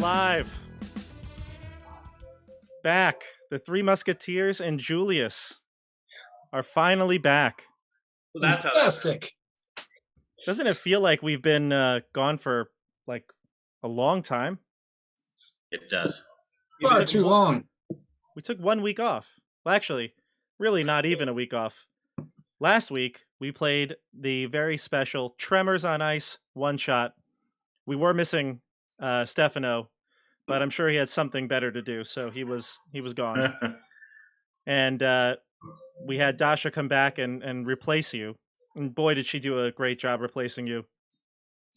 live. Back. The Three Musketeers and Julius are finally back. So that's fantastic. Doesn't it feel like we've been gone for like a long time? It does. Far too long. We took 1 week off. Well, actually, really not even a week off. Last week, we played the very special Tremors on Ice one-shot. We were missing Stefano, but I'm sure he had something better to do, so he was gone. And we had Dasha come back and replace you. And boy, did she do a great job replacing you.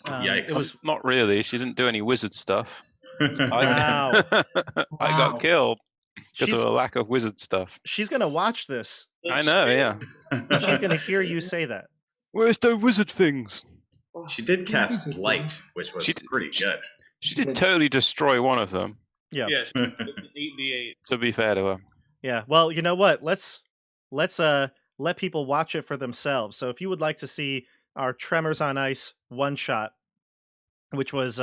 Yikes. It was not really. She didn't do any wizard stuff. Wow. I got killed because She's- of a lack of wizard stuff. She's going to watch this. I know, yeah. She's going to hear you say that. Where's the wizard things? She did cast Blight, which was pretty good. She did totally destroy one of them, Yeah. Yeah, 8d8. to be fair to her. Yeah. Well, you know what? Let's let people watch it for themselves. So if you would like to see our Tremors on Ice one shot, which was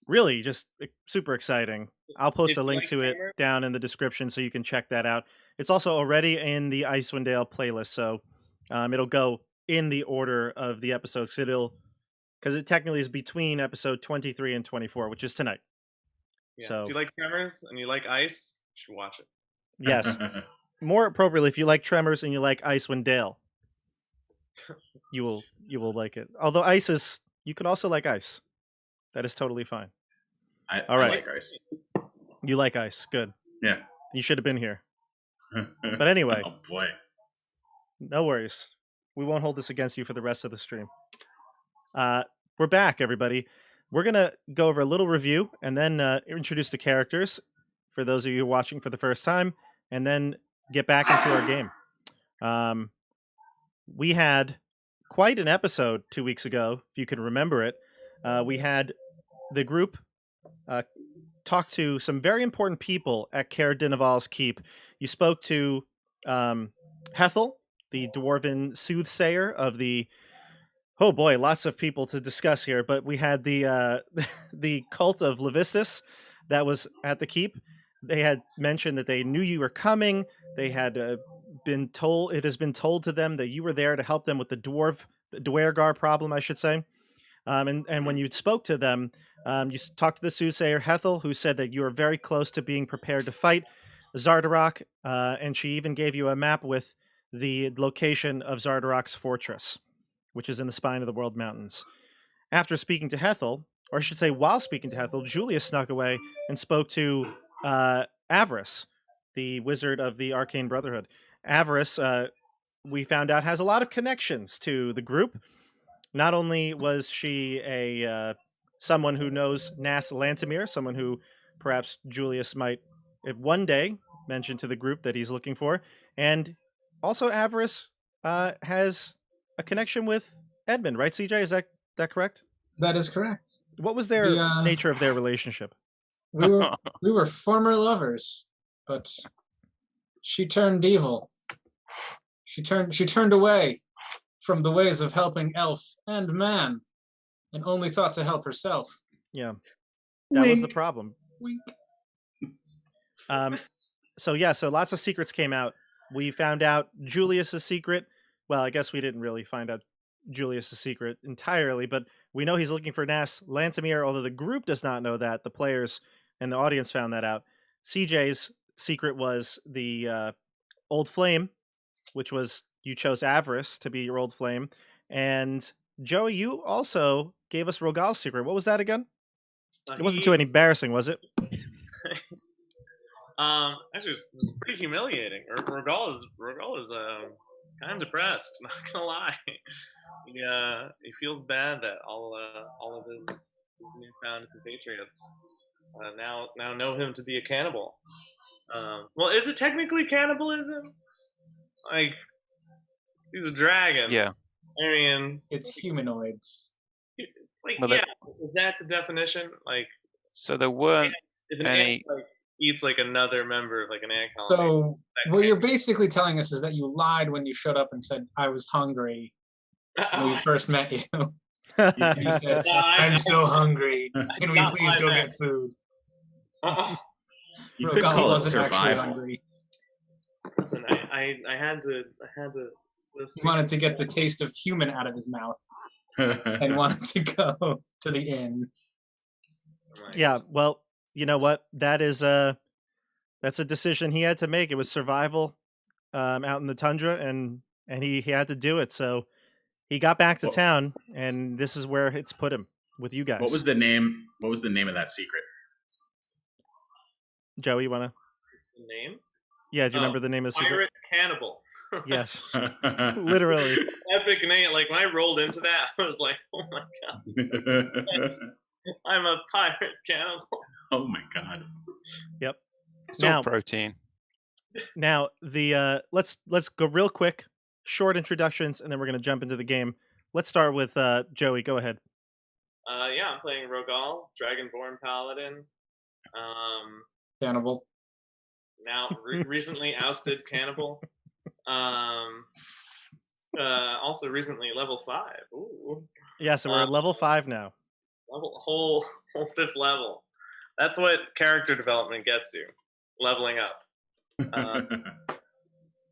really just super exciting, I'll post a link to it down in the description so you can check that out. It's also already in the Icewind Dale playlist, so it'll go in the order of the episodes. Because it technically is between episode 23 and 24, which is tonight. Yeah. So If you like Tremors and you like ice, you should watch it. yes. More appropriately, if you like Tremors and you like Icewind Dale, you will like it. Although ice is, you can also like ice. That is totally fine. All right. I like ice. You like ice. Good. Yeah. You should have been here. But anyway. Oh boy. No worries. We won't hold this against you for the rest of the stream. We're back, everybody. We're going to go over a little review and then introduce the characters for those of you watching for the first time, and then get back into our game. We had quite an episode 2 weeks ago, if you can remember it. We had the group talk to some very important people at Caer Dineval's keep. You spoke to Hethel, the dwarven soothsayer of the... Oh boy, lots of people to discuss here, but we had the the cult of Levistus that was at the keep. They had mentioned that they knew you were coming. They had been told, it has been told to them that you were there to help them with the Dwergar problem, I should say. And when you spoke to them, you talked to the soothsayer Hethel, who said that you were very close to being prepared to fight Zardarok, and she even gave you a map with the location of Zardarok's fortress, which is in the spine of the World Mountains. After speaking to Hethel, or I should say while speaking to Hethel, Julius snuck away and spoke to Avarice, the wizard of the Arcane Brotherhood. Avarice, we found out, has a lot of connections to the group. Not only was she a someone who knows Nas Lantimir, someone who perhaps Julius might one day mention to the group that he's looking for, and also Avarice has a connection with Edmund, right, CJ? Is that correct? That is correct. What was their nature of their relationship? We were former lovers, but she turned evil. She turned away from the ways of helping elf and man, and only thought to help herself. Yeah, that was the problem. Wink. So lots of secrets came out. We found out Julius's secret. Well, I guess we didn't really find out Julius's secret entirely, but we know he's looking for Nas Lantimir, although the group does not know that. The players and the audience found that out. CJ's secret was the Old Flame, which was, you chose Avarice to be your Old Flame. And Joey, you also gave us Rogal's secret. What was that again? It wasn't too embarrassing, was it? Actually, it was pretty humiliating. Rogal is kind of depressed. Not gonna lie. He feels bad that all of his newfound compatriots now know him to be a cannibal. Well, is it technically cannibalism? Like, he's a dragon. Yeah. I mean, It's humanoids. like, Well, yeah. Is that the definition? Like, So there weren't if an any... ant eats like another member of like an ant colony. So what you're basically telling us is that you lied when you showed up and said, I was hungry when we first met you. And he said, I'm so hungry. Can we Not please my go bad. get food? You could Rogal call it wasn't actually survival. hungry. Listen, I had to He wanted to get the taste of human out of his mouth and wanted to go to the inn. Yeah, well, you know what? That's a decision he had to make. It was survival out in the tundra, and he had to do it. So he got back to What- town, and this is where it's put him with you guys. What was the name? What was the name of that secret? Joey, you wanna? The name? Yeah, do you Oh, remember the name of the secret? Pirate Cannibal. Yes, literally. Epic name. Like when I rolled into that, I was like, oh my god, I'm a pirate cannibal. Oh my god. Yep. It's all Now- protein. Now the let's go real quick, short introductions, and then we're gonna jump into the game. Let's start with Joey. Go ahead. Yeah, I'm playing Rogal, Dragonborn Paladin. Cannibal. Now recently ousted cannibal. Also recently level 5. Ooh, Yeah, so we're at level 5 now. whole 5th level. That's what character development gets you, leveling up.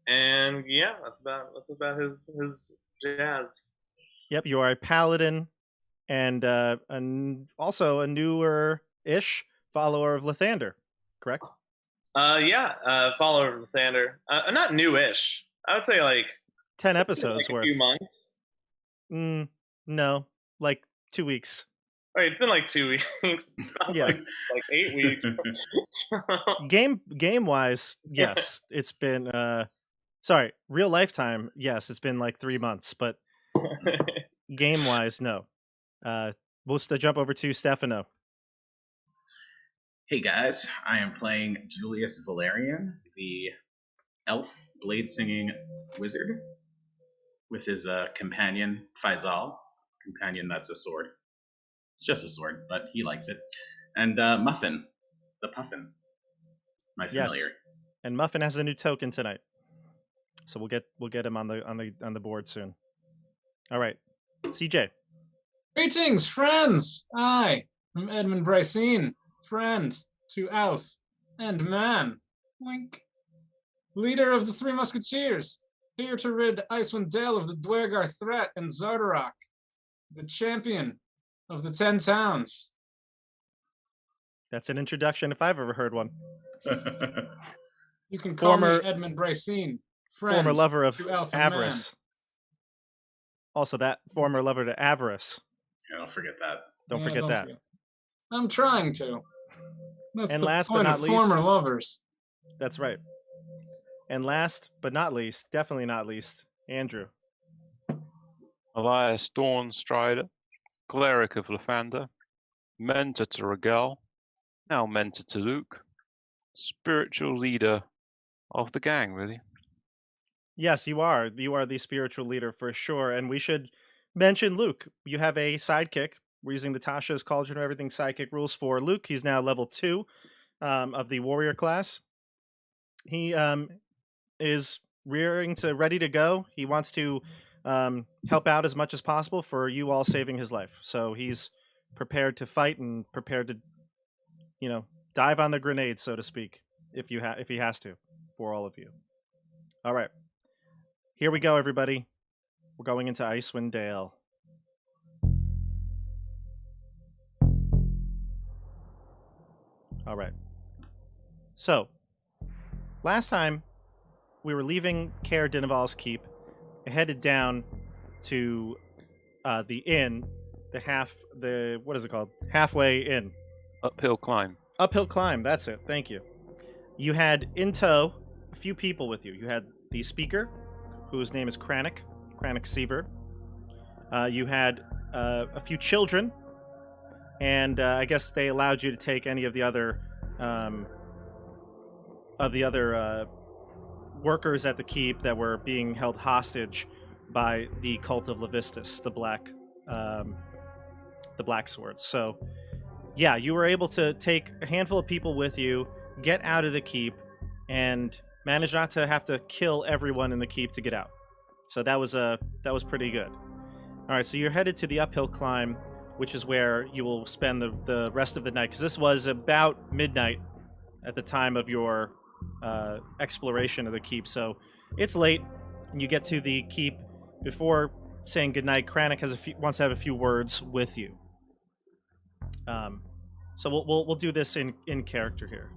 And yeah, that's about his jazz. Yep, you are a paladin, and also a newer-ish follower of Lathander, correct? Follower of Shander. Not newish. I would say like 10 it's been, episodes like, worth. a few months. No, like 2 weeks. Right, it's been like 2 weeks. Yeah. like 8 weeks. Game wise, yes, it's been sorry, real lifetime, yes, it's been like 3 months, but game wise, no. We'll jump over to Stefano. Hey guys, I am playing Julius Valerian, the elf blade singing wizard, with his companion Faisal. Companion that's a sword. It's just a sword, but he likes it. And Muffin, the Puffin, my familiar. Yes. And Muffin has a new token tonight, so we'll get him on the board soon. All right, CJ. Greetings, friends! I am Edmund Brycene, friend to elf and man. Wink. Leader of the Three Musketeers, here to rid Icewind Dale of the Dwergar threat and Zardarok, the champion of the 10 towns. That's an introduction if I've ever heard one. You can call Former- me Edmund Brycene, friend Former lover of to elf and man. avarice. Also, that former lover to avarice. Yeah, don't forget that. Don't Yeah, forget that. you? I'm trying to. That's And the last but point not of least- former lovers. That's right. And last but not least, definitely not least, Andrew. Elias Dawnstrider, cleric of Lathander, mentor to Rogal, now mentor to Luke, spiritual leader of the gang, really. Yes, you are. You are the spiritual leader for sure. And we should mention Luke. You have a sidekick. We're using the Tasha's Cauldron of Everything sidekick rules for Luke. He's now level 2 of the warrior class. He is ready to go. He wants to help out as much as possible for you all saving his life. So he's prepared to fight and prepared to, dive on the grenade, so to speak, if he has to, for all of you. All right. Here we go, everybody. We're going into Icewind Dale. All right. So, last time we were leaving Caer Dineval's keep, headed down to the inn, what is it called? Halfway Inn. Uphill climb. Uphill climb, that's it. Thank you. You had in tow a few people with you. You had the speaker, whose name is Krannic Seaver. You had a few children, and I guess they allowed you to take any of the other workers at the keep that were being held hostage by the cult of Levistus, the Black Swords. So, yeah, you were able to take a handful of people with you, get out of the keep, and manage not to have to kill everyone in the keep to get out. So that was pretty good. All right, so you're headed to the uphill climb, which is where you will spend the rest of the night, because this was about midnight at the time of your exploration of the keep. So it's late, and you get to the keep. Before saying goodnight, Krannic wants to have a few words with you. So we'll do this in character here.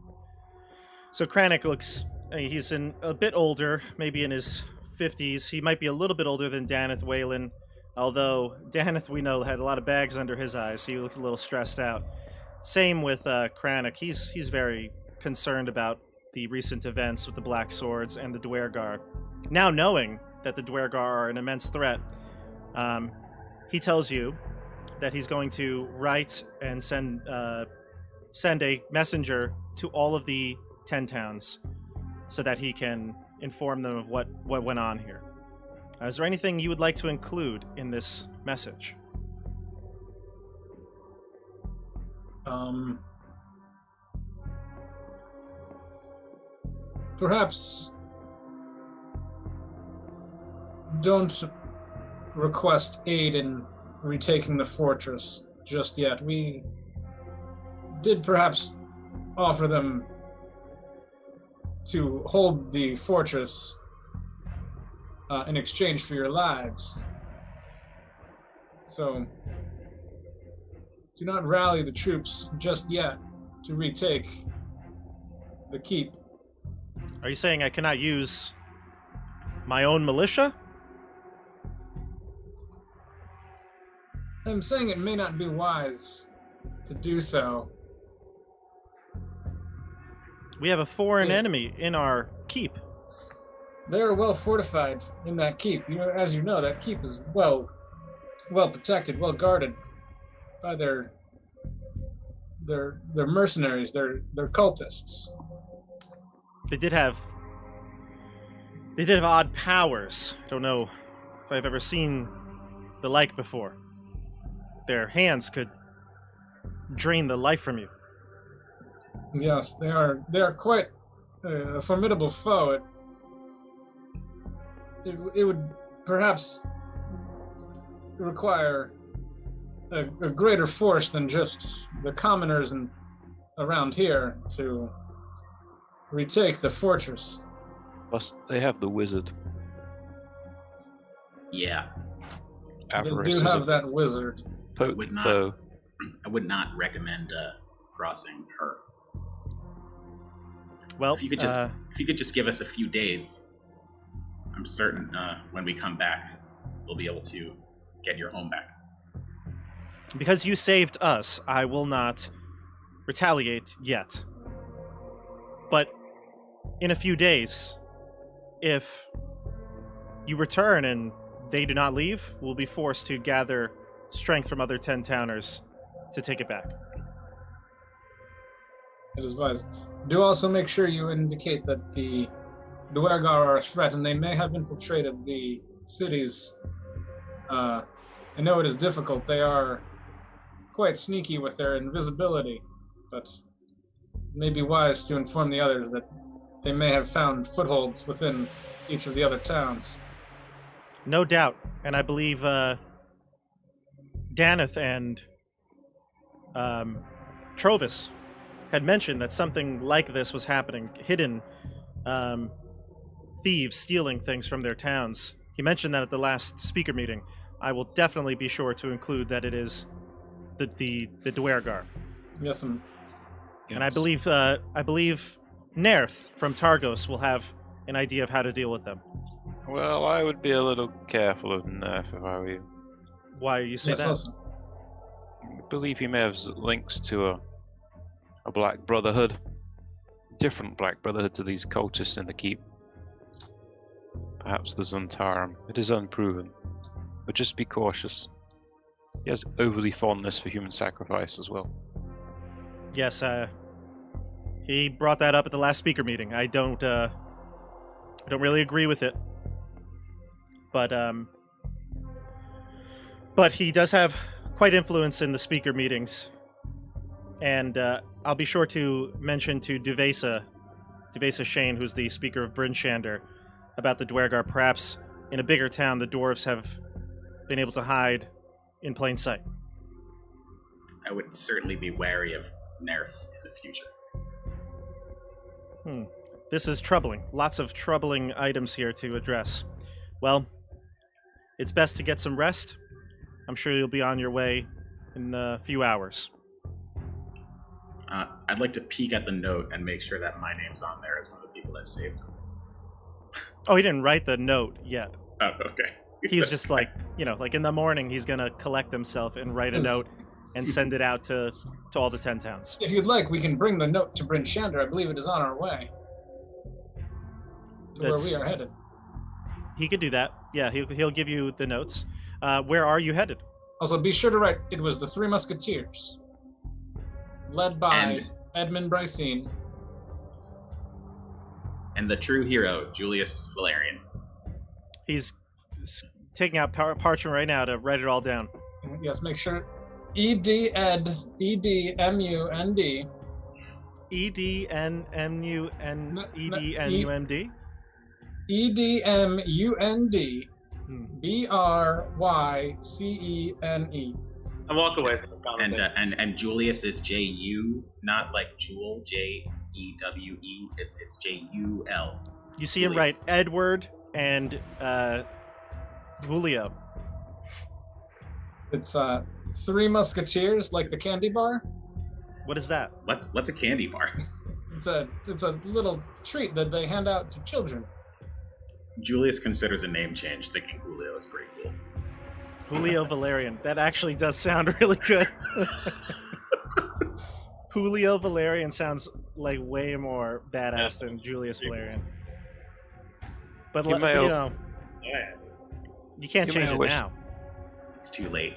So Krannic looks, he's a bit older, maybe in his 50s. He might be a little bit older than Daneth Whalen, although Daneth, we know, had a lot of bags under his eyes. He looks a little stressed out. Same with Krannic. He's very concerned about the recent events with the Black Swords and the Duergar. Now knowing that the Duergar are an immense threat, he tells you that he's going to write and send a messenger to all of the 10 towns so that he can inform them of what went on here. Is there anything you would like to include in this message? Perhaps don't request aid in retaking the fortress just yet. We did perhaps offer them to hold the fortress in exchange for your lives. So do not rally the troops just yet to retake the keep. Are you saying I cannot use my own militia? I'm saying it may not be wise to do so. We have a foreign enemy in our keep. They are well fortified in that keep. As you know, that keep is well protected, well guarded by their mercenaries, their cultists. They did have odd powers. I don't know if I've ever seen the like before. Their hands could drain the life from you. Yes, they are quite a formidable foe. It would perhaps require a greater force than just the commoners around here to retake the fortress. Plus, they have the wizard. Yeah, They do have that wizard. I would not recommend crossing her. Well, if you could just give us a few days, I'm certain when we come back, we'll be able to get your home back. because you saved us, I will not retaliate yet. But in a few days, if you return and they do not leave, we'll be forced to gather strength from other 10 towners to take it back. It is wise. Do also make sure you indicate that the Duergar are a threat and they may have infiltrated the cities. I know it is difficult. They are quite sneaky with their invisibility, but it may be wise to inform the others that they may have found footholds within each of the other towns. No doubt. And I believe Daneth and Trovis had mentioned that something like this was happening. Hidden thieves stealing things from their towns. He mentioned that at the last speaker meeting. I will definitely be sure to include that it is the Duergar. Yes, And I believe Nerth from Targos will have an idea of how to deal with them. Well, I would be a little careful of Nerf if I were you. Why you say yes, that? also. I believe he may have links to a Black Brotherhood. Different Black Brotherhood to these cultists in the keep. Perhaps the Zuntarum. It is unproven. But just be cautious. He has overly fondness for human sacrifice as well. Yes, he brought that up at the last speaker meeting. I don't really agree with it. But he does have quite influence in the speaker meetings. And I'll be sure to mention to Duvesa Shane, who's the speaker of Bryn Shander, about the Duergar. Perhaps in a bigger town, the dwarves have been able to hide in plain sight. I would certainly be wary of Nerth in the future. This is troubling. Lots of troubling items here to address. Well, it's best to get some rest. I'm sure you'll be on your way in a few hours. I'd like to peek at the note and make sure that my name's on there as one of the people that saved him. Oh, he didn't write the note yet. Oh, okay. He's just like, like in the morning, he's going to collect himself and write a note and send it out to all the 10 towns. If you'd like, we can bring the note to Bryn Shander. I believe it is on our way to where we are headed. He could do that. Yeah, he'll give you the notes. Where are you headed? Also, be sure to write, it was the Three Musketeers, led by Edmund Brycine. And the true hero, Julius Valerian. He's taking out parchment right now to write it all down. Yes, make sure. E-D-Ed, E-D-M-U-N-D. E-D-N-M-U-N-E-D-N-U-M-D? E-D-M-U-N-D. B-R-Y-C-E-N-E. I walk away from this conversation. And Julius is J-U, not like Jewel, J-E-W-E. It's J-U-L. You see him write Edward and Julio. It's Three Musketeers, like the candy bar. What is that? What's a candy bar? It's a little treat that they hand out to children. Julius considers a name change, thinking Julio is pretty cool. Julio Valerian. That actually does sound really good. Julio Valerian sounds like way more badass than Julius Valerian. But you can't change it now. It's too late.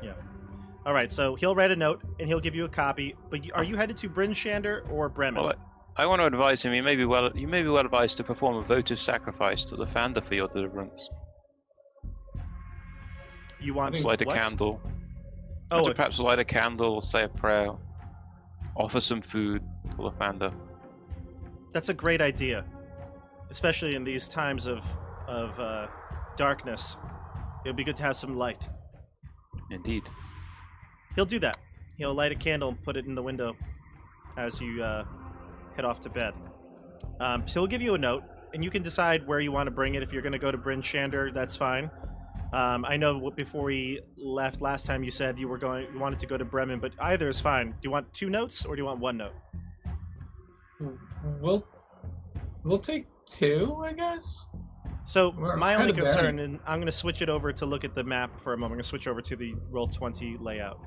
Yeah. All right, so he'll write a note and he'll give you a copy. But are you headed to Bryn Shander or Bremen? Well, I want to advise him. You may be well advised to perform a votive sacrifice to the Fander for your deliverance. You want to light a candle. Perhaps light a candle, say a prayer, offer some food to the Fander. That's a great idea, especially in these times of darkness. It'll be good to have some light. Indeed. He'll do that. He'll light a candle and put it in the window as you head off to bed. So he'll give you a note, and you can decide where you want to bring it. If you're going to go to Bryn Shander, that's fine. I know before we left last time you said you wanted to go to Bremen, but either is fine. Do you want 2 notes or do you want 1 note? We'll take 2, I guess. So my only concern, and I'm going to switch it over to look at the map for a moment. I'm going to switch over to the Roll20 layout.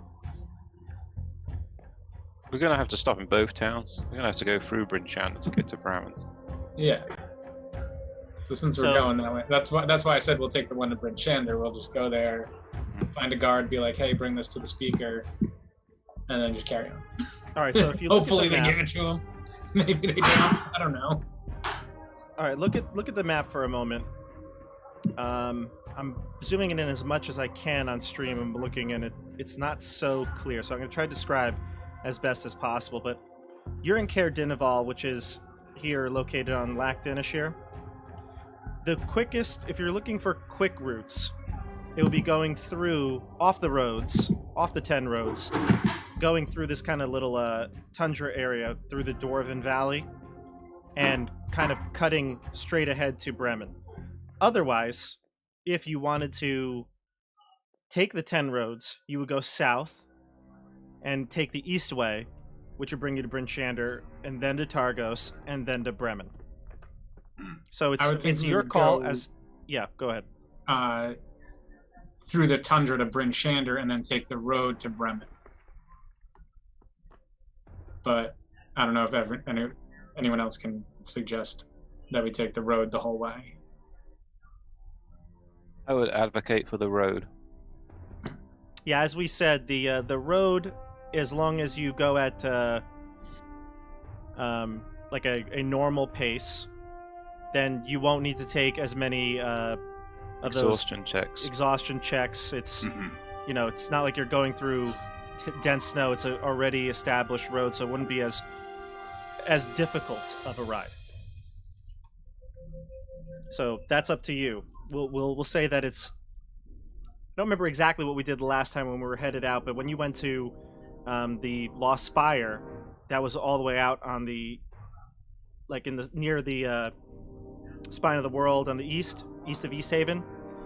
We're going to have to stop in both towns. We're going to have to go through Bryn Shander to get to Bremen. Yeah. So since we're going that way, that's why I said we'll take the one to Bryn Shander. We'll just go there, find a guard, be like, hey, bring this to the speaker, and then just carry on. All right, so if you hopefully they give it to him. Maybe they don't. I don't know. All right, look at the map for a moment. I'm zooming in as much as I can on stream. I'm looking, and it's not so clear. So I'm going to try to describe as best as possible. But you're in Caer Dineval, which is here located on Lac Dinishir. The quickest, if you're looking for quick routes, it would be going through off the 10 roads, going through this kind of little tundra area through the Dwarven Valley, and kind of cutting straight ahead to Bremen. Otherwise, if you wanted to take the 10 roads, you would go south and take the east way, which would bring you to Bryn Shander, and then to Targos, and then to Bremen. So it's your call as... Yeah, go ahead. Through the tundra to Bryn Shander, and then take the road to Bremen. But I don't know if anyone else can suggest that we take the road the whole way. I would advocate for the road. Yeah, as we said, the road, as long as you go at like a normal pace, then you won't need to take as many of exhaustion checks. It's it's not like you're going through dense snow. It's an already established road, so it wouldn't be as difficult of a ride. So that's up to you. We'll say that it's don't remember exactly what we did the last time when we were headed out, but when you went to the Lost Spire, that was all the way out on the, like near the spine of the world on the east of East Haven.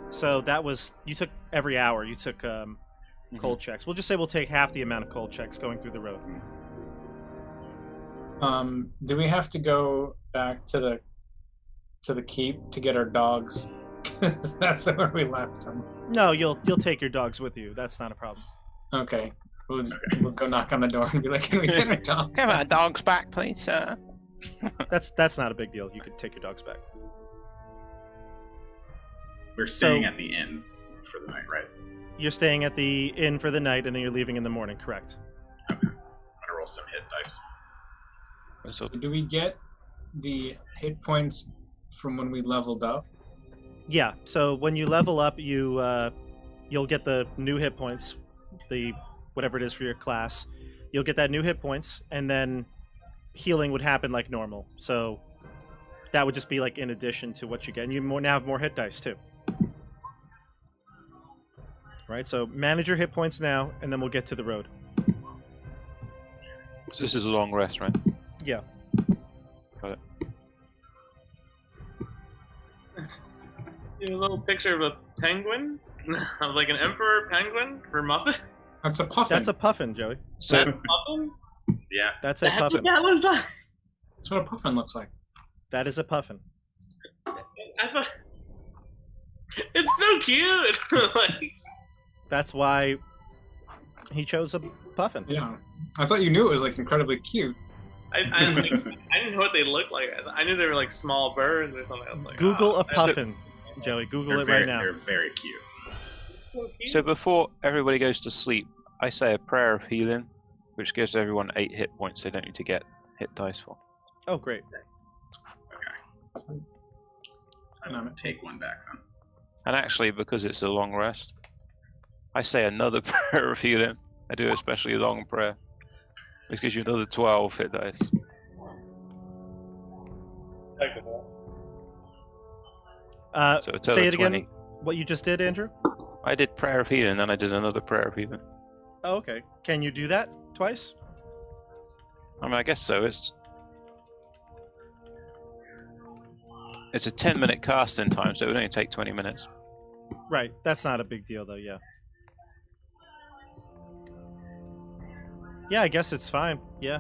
So that was, you took every hour. You took cold checks. We'll just say we'll take half the amount of cold checks going through the road. Do we have to go back to the keep to get our dogs? That's where we left them. No, you'll take your dogs with you. That's not a problem. Okay. We'll go knock on the door and be like, can we get our dogs Have back? our dogs back, please, sir. That's not a big deal. You could take your dogs back. We're staying at the inn for the night, right? You're staying at the inn for the night, and then you're leaving in the morning, correct? Okay. I'm gonna roll some hit dice. So Do we get the hit points from when we leveled up? Yeah, so when you level up, you'll get the new hit points, the whatever it is for your class. You'll get that new hit points, and then healing would happen like normal. So that would just be like in addition to what you get. And you now have more hit dice too. Right, so manage your hit points now, and then we'll get to the road. So this is a long rest, right? Yeah. Got it. A little picture of a penguin, of like an emperor penguin for Muffin. That's a puffin. That's a puffin, Joey. So Muffin? Yeah. That's a That's puffin. what that looks like. That's what a puffin looks like. That is a puffin. I thought it's so cute. Like, That's why he chose a puffin. Yeah. I thought you knew it was like incredibly cute. I didn't know what they looked like. I knew they were like small birds or something. I was like, Google oh, a puffin, Joey. Google it right now. They're very cute. so cute. So before everybody goes to sleep, I say a prayer of healing, which gives everyone 8 hit points they don't need to get hit dice for. Oh, great. I'm gonna take one back then. And actually, because it's a long rest, I say another prayer of healing. I do a especially long prayer, which gives you another 12 hit dice. Technical. So a total Say it of again. 20. What you just did, Andrew? I did prayer of healing, then I did another prayer of healing. Oh, okay. Can you do that twice? I mean, I guess so. It's a 10-minute casting time, so it would only take 20 minutes. Right. That's not a big deal, though. Yeah. Yeah, I guess it's fine. Yeah.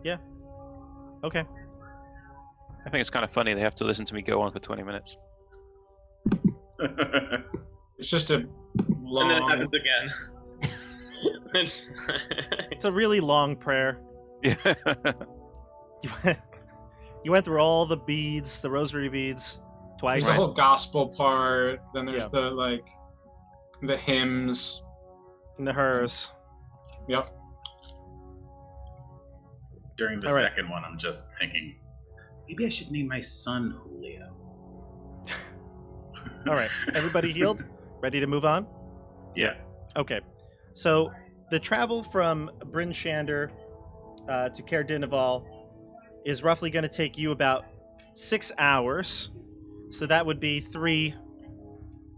Yeah. Okay. I think it's kind of funny they have to listen to me go on for 20 minutes. It's just a And long. then it happens again. It's a really long prayer. Yeah. You went through all the beads, the rosary beads, twice. There's the whole gospel part. Then there's Yeah. the hymns. And the hers. Yep. During the All right. second one, I'm just thinking, maybe I should name my son Julio. All right. Everybody healed? Ready to move on? Yeah. Okay. So the travel from Bryn Shander to Caer Dineval is roughly going to take you about 6 hours. So that would be 3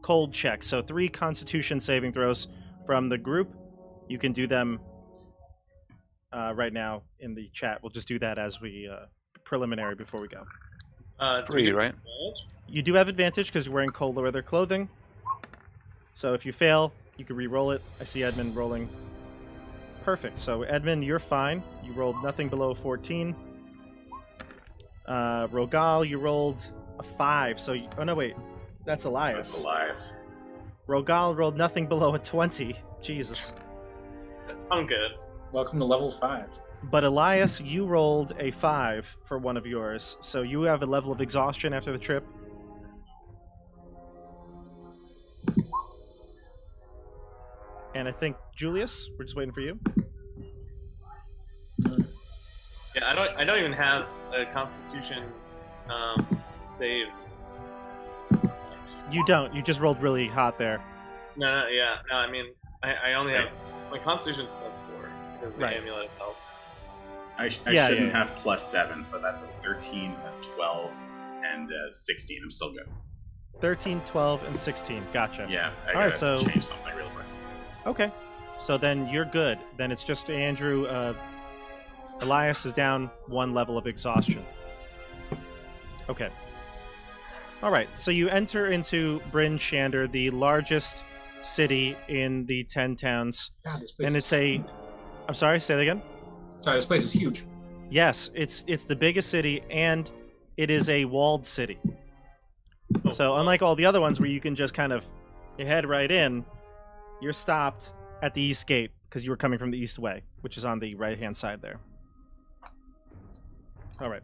cold checks. So 3 Constitution saving throws from the group. You can do them right now in the chat. We'll just do that as we preliminary before we go. 3, right? You do have advantage because you're wearing cold weather clothing. So if you fail, you can re-roll it. I see Edmund rolling. Perfect. So Edmund, you're fine. You rolled nothing below 14. Rogal, you rolled a 5. So oh no, wait, that's Elias. That's Elias. Rogal rolled nothing below a 20. Jesus. I'm good. Welcome to level 5. But Elias, you rolled a 5 for one of yours. So you have a level of exhaustion after the trip. And I think Julius, we're just waiting for you. Yeah, I don't even have a Constitution save. You don't. You just rolled really hot there. No, I mean, I only have my Constitution's +4 because of the Right. Amulet of Health. I Yeah, shouldn't yeah. have +7, so that's a 13, a 12, and a 16. I'm still good. 13, 12, and 16. Gotcha. Yeah, I All gotta right, so- change something real quick. Okay. So then you're good. Then it's just Andrew. Elias is down 1 level of exhaustion. Okay. All right. So you enter into Bryn, Shander, the largest city in the 10 towns. God, this place And is it's a... huge. I'm sorry, say that again? Sorry, this place is huge. Yes, it's the biggest city, and it is a walled city. So unlike all the other ones where you can just kind of you head right in, you're stopped at the east gate because you were coming from the east way, which is on the right-hand side there. All right.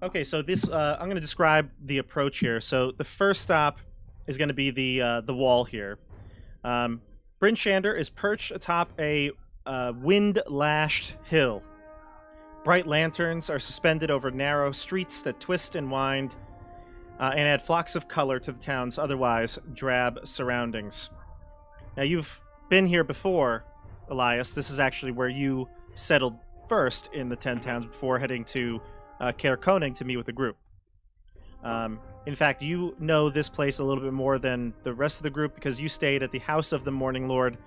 Okay, so this I'm going to describe the approach here. So the first stop is going to be the wall here. Bryn Shander is perched atop a wind-lashed hill. Bright lanterns are suspended over narrow streets that twist and wind and add flocks of color to the town's otherwise drab surroundings. Now, you've been here before, Elias. This is actually where you settled first in the 10 towns before heading to Caer Koning to meet with the group. In fact, you know this place a little bit more than the rest of the group because you stayed at the House of the Morning Lord,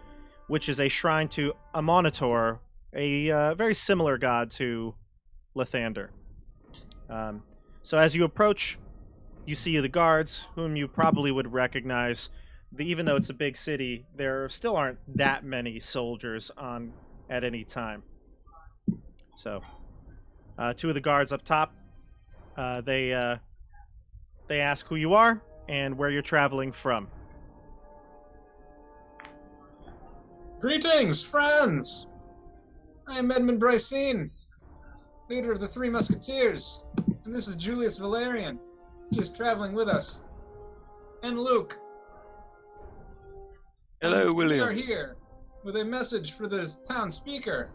which is a shrine to Amonitor, a very similar god to Lathander. So as you approach, you see the guards, whom you probably would recognize. Even though it's a big city, there still aren't that many soldiers on at any time. So, 2 of the guards up top, they ask who you are and where you're traveling from. Greetings, friends! I am Edmund Brycene, leader of the 3 Musketeers, and this is Julius Valerian. He is traveling with us. And Luke. Hello, We are William. here with a message for the town speaker.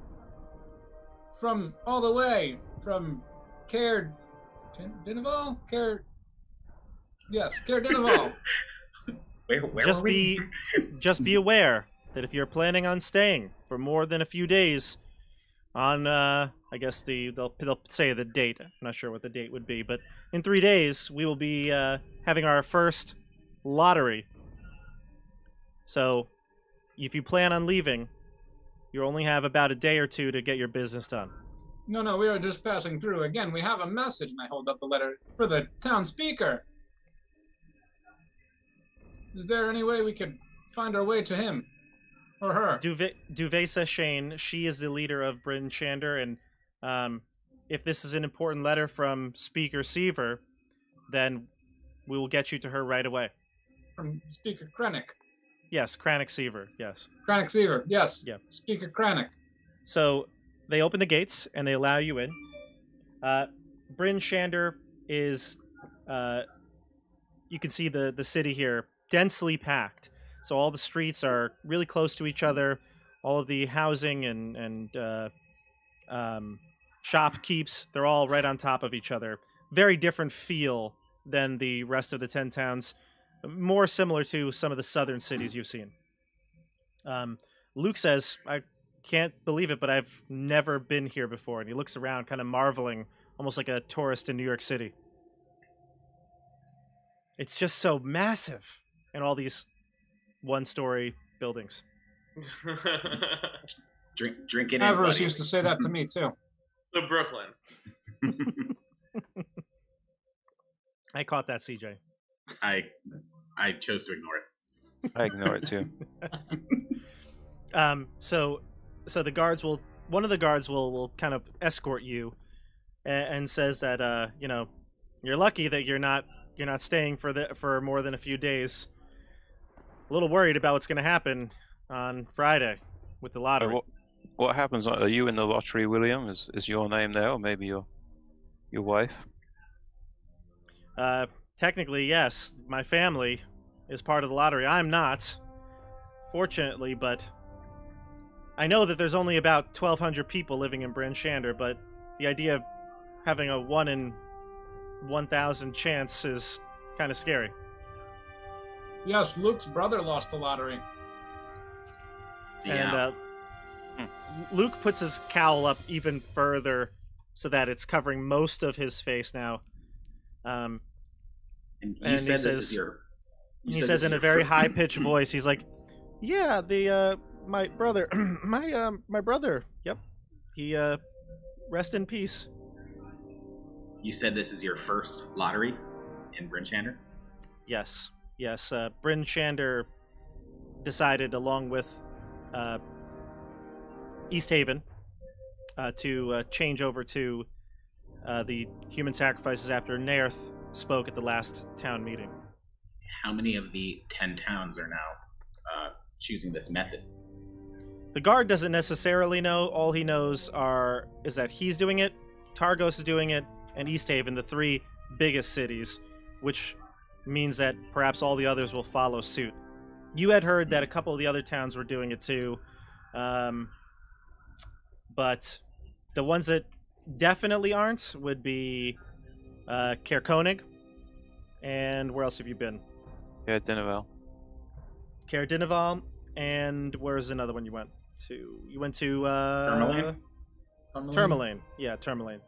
From all the way from Caer Dinaval? Yes, Caer Dinaval. Where Just were we? just be aware that if you're planning on staying for more than a few days, on I guess they'll say the date. I'm not sure what the date would be, but in 3 days we will be having our first lottery. So, if you plan on leaving, you only have about a day or 2 to get your business done. No, we are just passing through. Again, we have a message, and I hold up the letter for the town speaker. Is there any way we could find our way to him? Or her? Duvesa Shane, she is the leader of Bryn Shander, and if this is an important letter from Speaker Seaver, then we will get you to her right away. From Speaker Krannic. Yes, Krannic Seaver, yes. Krannic Seaver, yes. Yeah. Speaker Krannic. So they open the gates and they allow you in. Bryn Shander is, you can see the city here, densely packed. So all the streets are really close to each other. All of the housing and shop keeps, they're all right on top of each other. Very different feel than the rest of the 10 towns. More similar to some of the southern cities you've seen. Luke says, I can't believe it, but I've never been here before. And he looks around, kind of marveling, almost like a tourist in New York City. It's just so massive. And all these one-story buildings. Drink it in, Avarice buddy. used to say that to me, too. So Brooklyn. I caught that, CJ. I chose to ignore it. I ignore it too. So the guards will. One of the guards will kind of escort you, and says that you're lucky that you're not staying for more than a few days. A little worried about what's going to happen on Friday with the lottery. What happens? Are you in the lottery, William? Is your name there, or maybe your wife? Technically, yes. My family is part of the lottery. I'm not, fortunately, but I know that there's only about 1,200 people living in Bryn Shander, but the idea of having a 1 in 1,000 chance is kind of scary. Yes, Luke's brother lost the lottery. Yeah. And Luke puts his cowl up even further so that it's covering most of his face now. And you And he said this says- is your. he says in a very high-pitched voice, he's like, "Yeah, my brother, my brother. Yep, he rest in peace." You said this is your first lottery in Bryn Shander? Yes. Bryn Shander decided, along with East Haven, to change over to the human sacrifices after Naerth spoke at the last town meeting. How many of the 10 towns are now choosing this method? The guard doesn't necessarily know. All he knows is that he's doing it, Targos is doing it, and East Haven, the three biggest cities, which means that perhaps all the others will follow suit. You had heard that a couple of the other towns were doing it too, but the ones that definitely aren't would be Krannic, and where else have you been? Yeah, Dinnerville. Dinaval, and where's another one you went to? You went to Tourmaline? Tourmaline. Yeah, Tourmaline.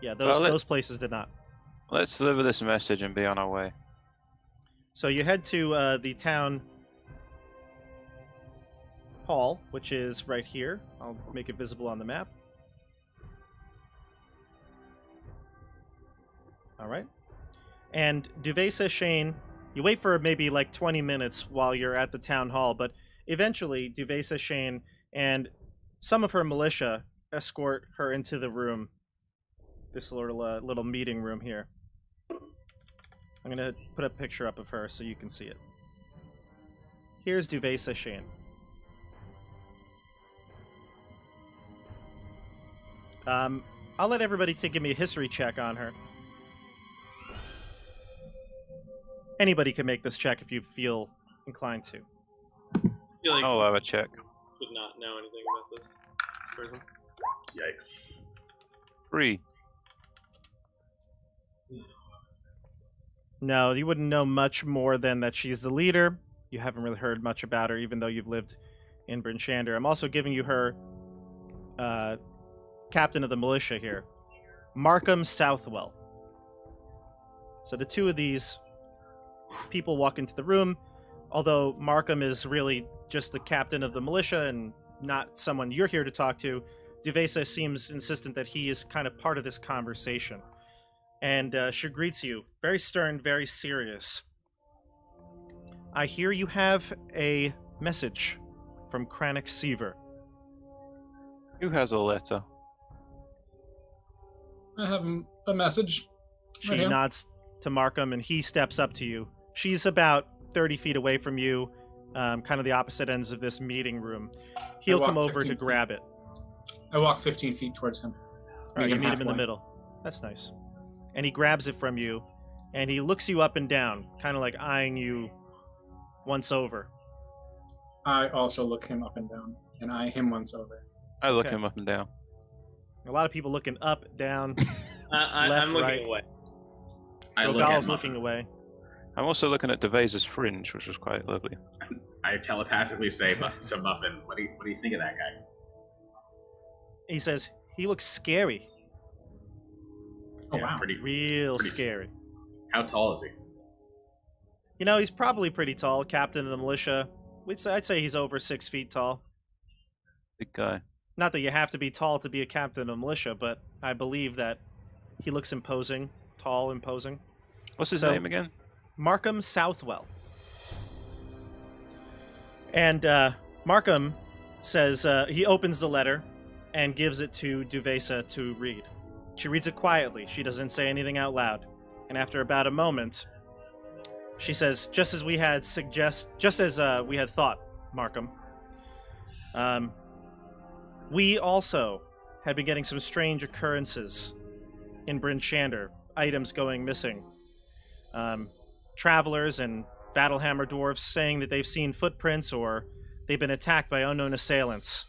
Yeah, Well, those places did not. Let's deliver this message and be on our way. So you head to the town hall, which is right here. I'll make it visible on the map. All right. And Duvesa Shane, you wait for maybe like 20 minutes while you're at the town hall, but eventually Duvesa Shane and some of her militia escort her into the room. This little meeting room here. I'm going to put a picture up of her so you can see it. Here's Duvesa Shane. I'll let everybody give me a history check on her. Anybody can make this check if you feel inclined to. I feel like I'll have a check. would not know anything about this person. Yikes. 3. No, you wouldn't know much more than that she's the leader. You haven't really heard much about her, even though you've lived in Bryn Shander. I'm also giving you her captain of the militia here, Markham Southwell. So the two of these people walk into the room, although Markham is really just the captain of the militia and not someone you're here to talk to. Duvesa seems insistent that he is kind of part of this conversation. And she greets you, very stern, very serious. I hear you have a message from Krannic Seaver. Who has a letter? I have a message. She Right here. nods to Markham, and he steps up to you. She's about 30 feet away from you, kind of the opposite ends of this meeting room. He'll walk come over 15 to feet. grab it. I walk 15 feet towards him. All right, you him meet him in the halfway. middle. That's nice. And he grabs it from you, and he looks you up and down, kind of like eyeing you once over. I also look him up and down, and eye him once over. I look Okay. him up and down. A lot of people looking up, down. I'm Left, looking right. away. I look at Rogal's Muffin. looking away. I'm also looking at Deveza's fringe, which was quite lovely. I telepathically say to Muffin, what do you think of that guy? He says, he looks scary. Oh, wow. Real Pretty- scary. How tall is he? You know, he's probably pretty tall, captain of the militia. I'd say he's over 6 feet tall. Big guy. Not that you have to be tall to be a captain of militia, but I believe that he looks imposing, tall, imposing. What's his So- name again? Markham Southwell. And Markham says, he opens the letter and gives it to Duvesa to read. She reads it quietly. She doesn't say anything out loud. And after about a moment, she says, just as we had thought, Markham. We also had been getting some strange occurrences in Bryn Shander, items going missing. Travelers and Battlehammer dwarves saying that they've seen footprints or they've been attacked by unknown assailants.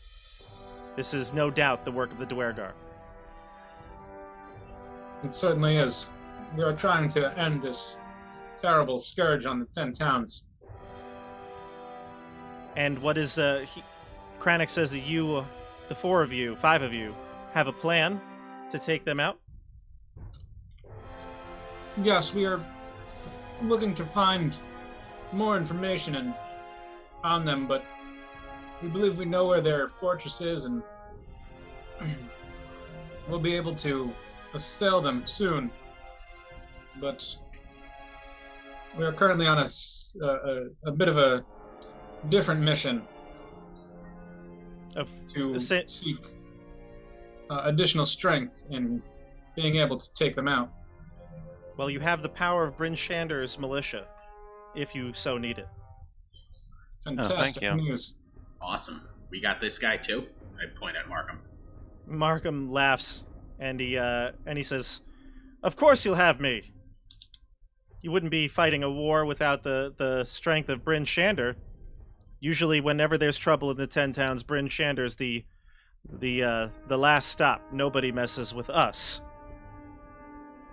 This is no doubt the work of the Dwergar. It certainly is. We are trying to end this terrible scourge on the 10 towns. And what is Krannic says that you, the 5 of you, have a plan to take them out? Yes, we are looking to find more information on them, but we believe we know where their fortress is, and we'll be able to assail them soon. But we are currently on a bit of a different mission to seek additional strength in being able to take them out. Well, you have the power of Bryn Shander's militia, if you so need it. Fantastic you. news. Awesome. We got this guy too. I point at Markham. Markham laughs, and he says, "Of course you'll have me. You wouldn't be fighting a war without the strength of Bryn Shander. Usually, whenever there's trouble in the 10 towns, Bryn Shander's the last stop. Nobody messes with us."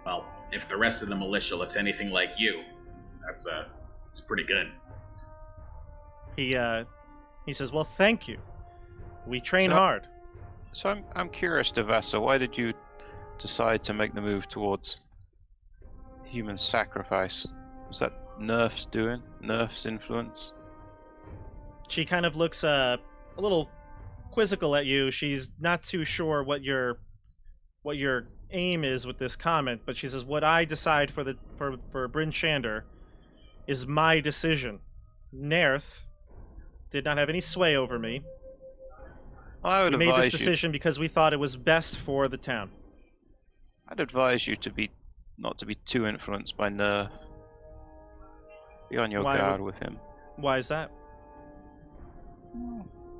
Well, if the rest of the militia looks anything like you, it's pretty good. He says, "Well, thank you. We train hard." So I'm curious, Devassa, why did you decide to make the move towards human sacrifice? Was that Nerf's doing? Nerf's influence? She kind of looks a little quizzical at you. She's not too sure what your aim is with this comment, but she says, "What I decide for Bryn Shander is my decision. Nerth did not have any sway over me. Well, I would We made this advise decision because we thought it was best for the town." I'd advise you not to be too influenced by Nerf. Be on your guard with him. Why is that?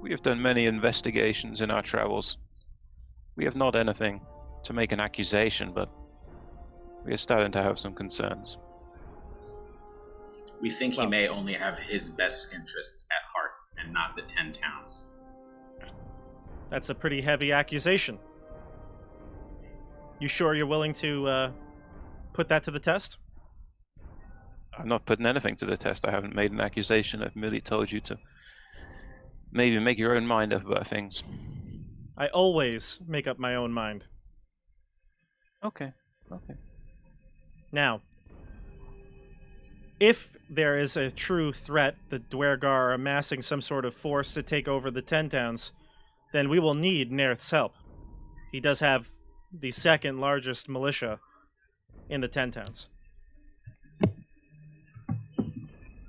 We have done many investigations in our travels. We have not anything to make an accusation, but we are starting to have some concerns. We think he may only have his best interests at heart and not the 10 towns. That's a pretty heavy accusation. You sure you're willing to put that to the test? I'm not putting anything to the test. I haven't made an accusation. I've merely told you to maybe make your own mind up about things. I always make up my own mind. Okay. Now, if there is a true threat, the Dwergar are amassing some sort of force to take over the 10 towns, then we will need Nerth's help. He does have the second largest militia in the 10 towns.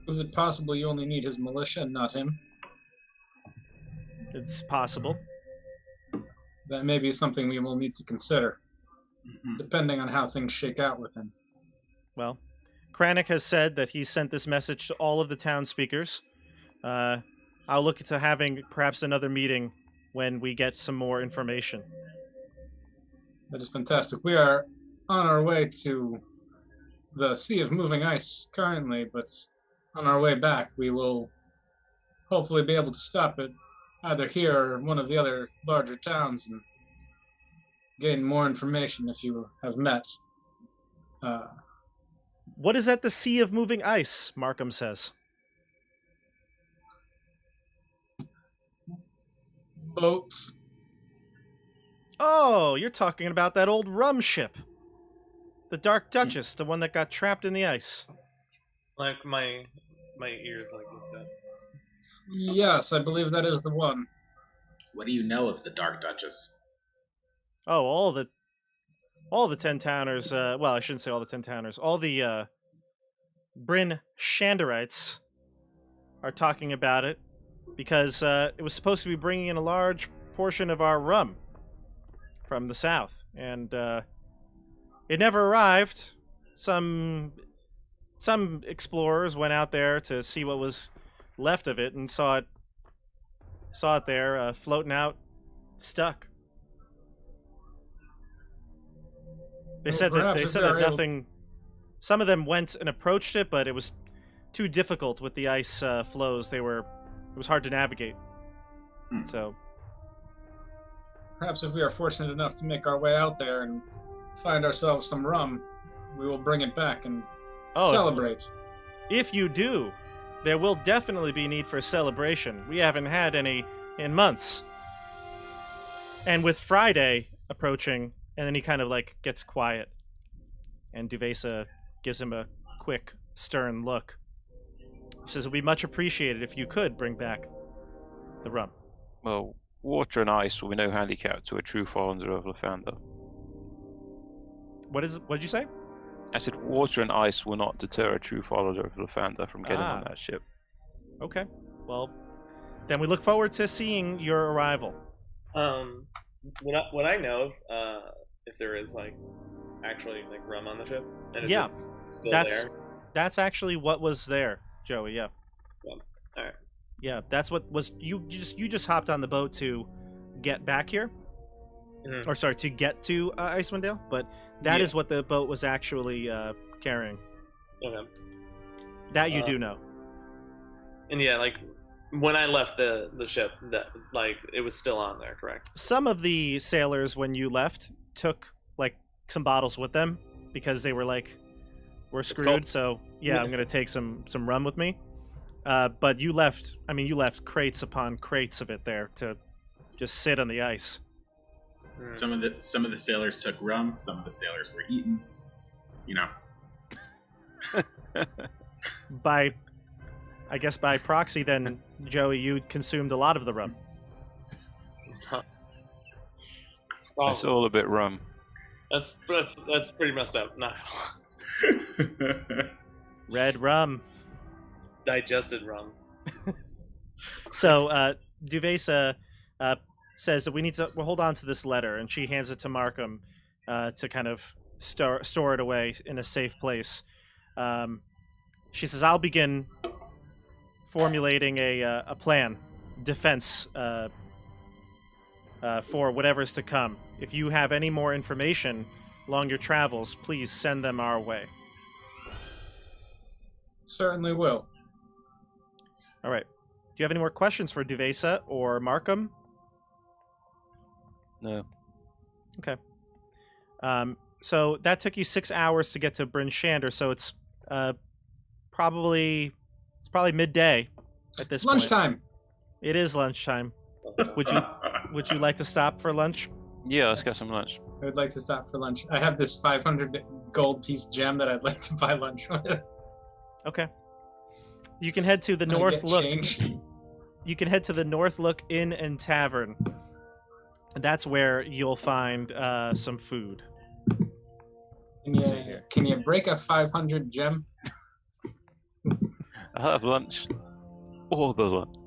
Is it possible you only need his militia and not him? It's possible. That may be something we will need to consider, depending on how things shake out with him. Well, Krannic has said that he sent this message to all of the town speakers. I'll look into having perhaps another meeting when we get some more information. That is fantastic. We are on our way to the Sea of Moving Ice currently, but on our way back, we will hopefully be able to stop it either here or one of the other larger towns and gain more information if you have met. What is at the Sea of Moving Ice? Markham says. Boats. Oh, you're talking about that old rum ship. The Dark Duchess, the one that got trapped in the ice. Like my ears like that. Yes, I believe that is the one. What do you know of the Dark Duchess? Oh, all the 10 towners, well, I shouldn't say all the 10 towners, all the Bryn Shanderites are talking about it because it was supposed to be bringing in a large portion of our rum from the south, and it never arrived. Some explorers went out there to see what was left of it and saw it there floating out, stuck. They said that nothing. Some of them went and approached it, but it was too difficult with the ice flows. It was hard to navigate. So perhaps if we are fortunate enough to make our way out there and find ourselves some rum, we will bring it back and celebrate. If you do, there will definitely be need for a celebration. We haven't had any in months. And with Friday approaching, and then he kind of like gets quiet, and Duvesa gives him a quick, stern look. She says, "It would be much appreciated if you could bring back the rum." Well, water and ice will be no handicap to a true follower of Lathander. What did you say? I said water and ice will not deter a true follower of Lathander from getting on Ah. that ship. Okay. Well, then we look forward to seeing your arrival. Would I know if there is like actually like rum on the ship and if Yeah, it's still that's there? that's actually what was there, Joey. Yeah. All right. Yeah, that's what was. You just hopped on the boat to get back here, Mhm. or sorry, to get to Icewind Dale, but that is what the boat was actually carrying. Okay. That you do know. And yeah, like when I left the ship, that like it was still on there, correct? Some of the sailors, when you left, took like some bottles with them because they were like, "We're screwed." cold. So yeah, I'm gonna take some rum with me. But you left. I mean, you left crates upon crates of it there to just sit on the ice. Some of the sailors took rum. Some of the sailors were eaten. You know. I guess by proxy, then, Joey, you consumed a lot of the rum. It's all a bit rum. That's pretty messed up. Not Red rum. digested rum. So Duvesa says that we need to hold on to this letter, and she hands it to Markham to kind of store it away in a safe place. She says, "I'll begin formulating a plan, defense for whatever's to come. If you have any more information along your travels, please send them our way." Certainly will. All right. Do you have any more questions for Duvesa or Markham? No. Okay. So that took you 6 hours to get to Bryn Shander, so it's probably midday at this point. Lunchtime. It is lunchtime. Would you like to stop for lunch? Yeah, let's get some lunch. I would like to stop for lunch. I have this 500 gold piece gem that I'd like to buy lunch with. Okay. You can head to the Can I North get Look. change? You can head to the North Look Inn and Tavern. That's where you'll find some food. Can you break a 500 gem? I'll have lunch. All the lunch.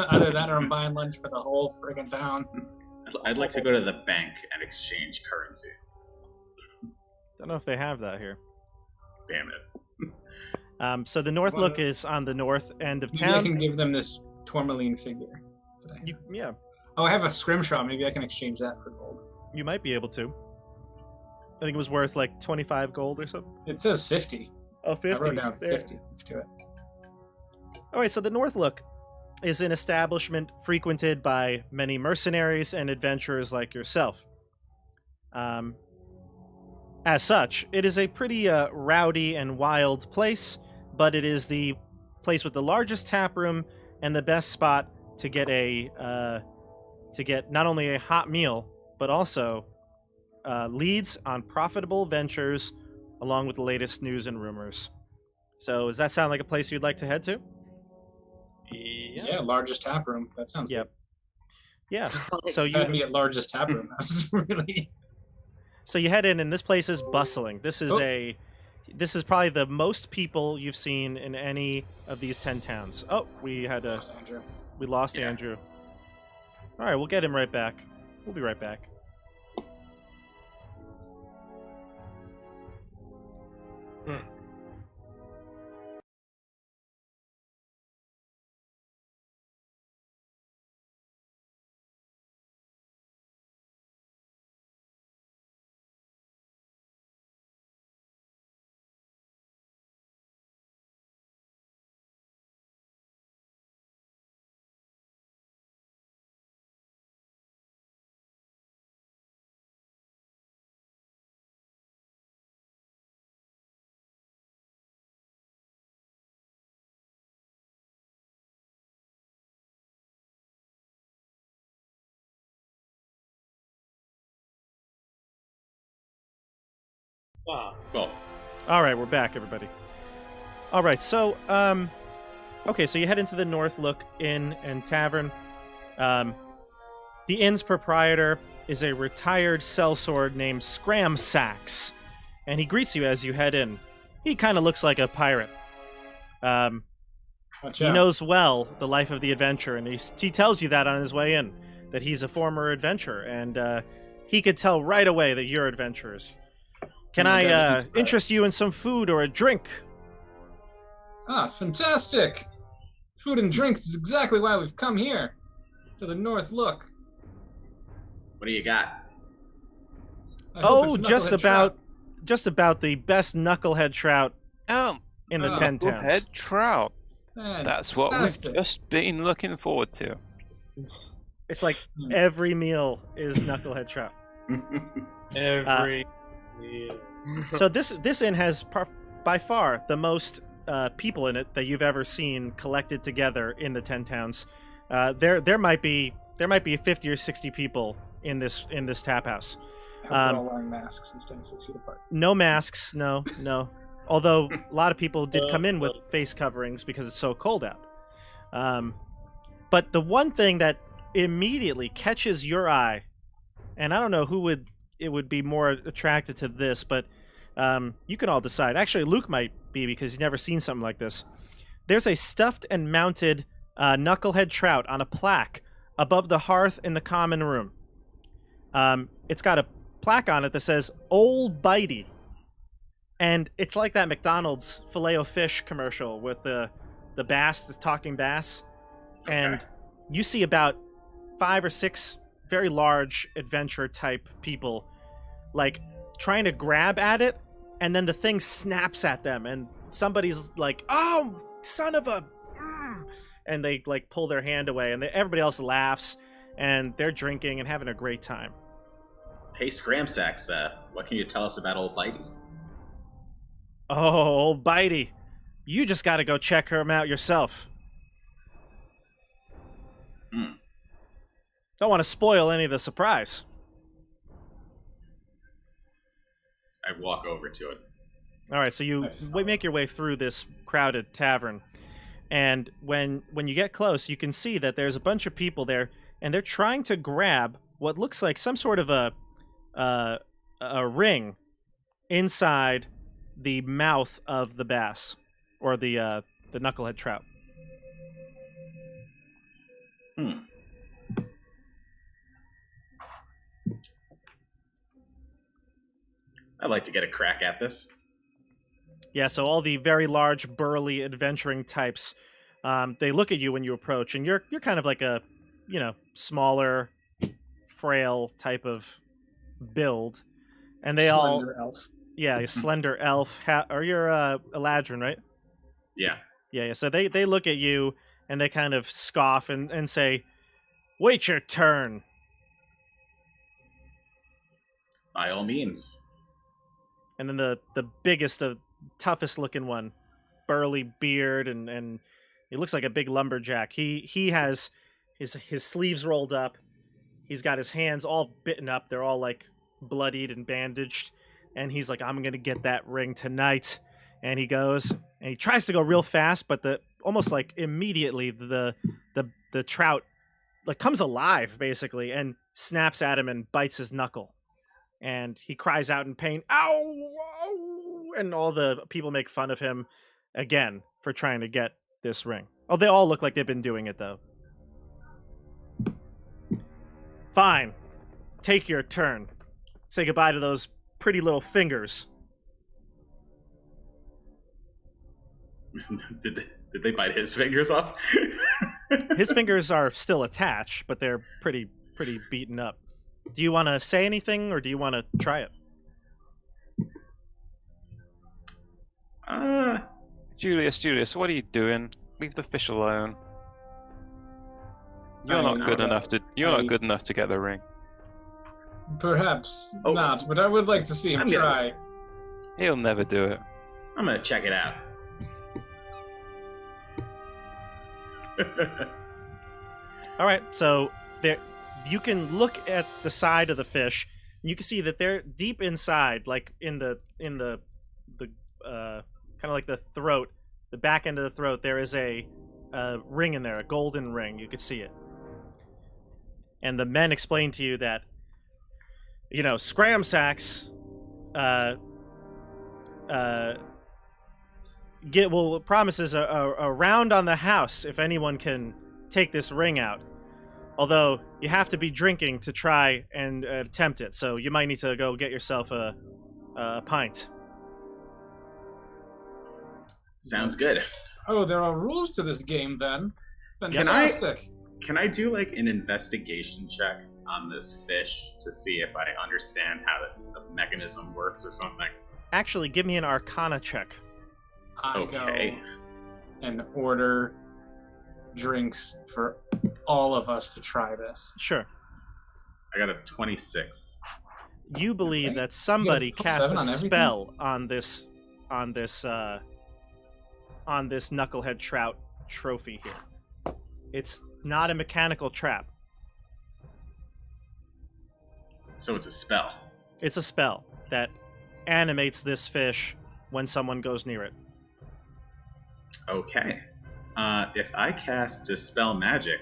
Either that or I'm buying lunch for the whole friggin' town. I'd like to go to the bank and exchange currency. Don't know if they have that here. Damn it. So the North Look is on the north end of Maybe I town. can give them this tourmaline figure. that I have. Yeah, Oh, I have a scrimshaw. Maybe I can exchange that for gold. you might be able to. I think it was worth like 25 gold or something. It says 50. Oh, 50. I wrote down There. 50. Let's do it. All right, so the North Look is an establishment frequented by many mercenaries and adventurers like yourself. As such, it is a pretty rowdy and wild place, but it is the place with the largest tap room and the best spot to get not only a hot meal but also leads on profitable ventures, along with the latest news and rumors. So, does that sound like a place you'd like to head to? Yeah, largest tap room. That sounds Yep. good. Yeah. So Had me you at largest tap room. That's really. head in, and this place is bustling. This is this is probably the most people you've seen in any of these 10 towns. Oh, we lost Yeah. Andrew. All right, we'll get him right back. We'll be right back. Ah, Well, All right, we're back, everybody. All right, so okay, so you head into the North Look Inn and Tavern. The inn's proprietor is a retired sellsword named Scramsax, and he greets you as you head in. He kind of looks like a pirate. Watch He out. knows well the life of the adventurer, and he tells you that on his way in, that he's a former adventurer, and he could tell right away that you're adventurers. Can Oh my I God, he eats interest pirates. you in some food or a drink? Ah, fantastic! Food and drink is exactly why we've come here. To the North Look. What do you got? I hope it's Just knucklehead about, trout. just about the best knucklehead trout Oh, in the Oh. 10 towns. head trout. That's what we've Fantastic. just been looking forward to. It's like every meal is knucklehead trout. Every meal. So this inn has by far the most people in it that you've ever seen collected together in the 10 towns. There might be 50 or 60 people in this tap house. I hope they're all wearing masks and staying 6 feet apart. No masks, no. Although a lot of people did come in with face coverings because it's so cold out. But the one thing that immediately catches your eye, and I don't know who would be more attracted to this, but you can all decide. Actually, Luke might be because he's never seen something like this. There's a stuffed and mounted knucklehead trout on a plaque above the hearth in the common room. It's got a plaque on it that says "Old Bitey," and it's like that McDonald's Filet-O-Fish commercial with the bass, the talking bass, and Okay. you see about 5 or 6 very large adventure type people like trying to grab at it, and then the thing snaps at them, and somebody's like, "Oh, son of a," and they like pull their hand away, and everybody else laughs, and they're drinking and having a great time. Hey, Scramsax, what can you tell us about old Bitey? Oh, old Bitey, you just got to go check her out yourself. Hmm. Don't want to spoil any of the surprise. I walk over to it. All right, so you make your way through this crowded tavern, and when you get close, you can see that there's a bunch of people there, and they're trying to grab what looks like some sort of a ring inside the mouth of the bass, or the knucklehead trout. Hmm. I'd like to get a crack at this. Yeah, so all the very large, burly, adventuring types, they look at you when you approach, and you're kind of like a, smaller, frail type of build, and they Slender elf. a slender elf, or you're Eladrin, right? Yeah. Yeah. So they look at you and they kind of scoff and say, "Wait your turn." By all means. And then the biggest, toughest looking one, burly beard, and he looks like a big lumberjack. He has his sleeves rolled up. He's got his hands all bitten up. They're all like bloodied and bandaged. And he's like, "I'm gonna get that ring tonight." And he goes and he tries to go real fast, but almost like immediately the trout like comes alive basically and snaps at him and bites his knuckle. And he cries out in pain, "Ow! Ow!" And all the people make fun of him again for trying to get this ring. Oh, they all look like they've been doing it, though. Fine. Take your turn. Say goodbye to those pretty little fingers. Did they bite his fingers off? His fingers are still attached, but they're pretty beaten up. Do you want to say anything, or do you want to try it? Julius, what are you doing? Leave the fish alone. You're I not know good that. enough to. You're not good enough to get the ring. Perhaps Oh. not, but I would like to see him I'm gonna- try. He'll never do it. I'm gonna check it out. All right, so there, you can look at the side of the fish. And you can see that they're deep inside, like in the like the throat, the back end of the throat. There is a ring in there, a golden ring. You could see it. And the men explain to you that, scram sacks promises a round on the house if anyone can take this ring out. Although you have to be drinking to try and attempt it, so you might need to go get yourself a pint. Sounds good. Oh, there are rules to this game then. Fantastic. Can I do like an investigation check on this fish to see if I understand how the mechanism works or something? Actually, give me an Arcana check. I Okay. go and order drinks for all of us to try this. Sure. I got a 26. You believe Okay. that somebody You got cast +7 a on everything? spell on this knucklehead trout trophy here. It's not a mechanical trap. So it's a spell. It's a spell that animates this fish when someone goes near it. Okay. If I cast Dispel Magic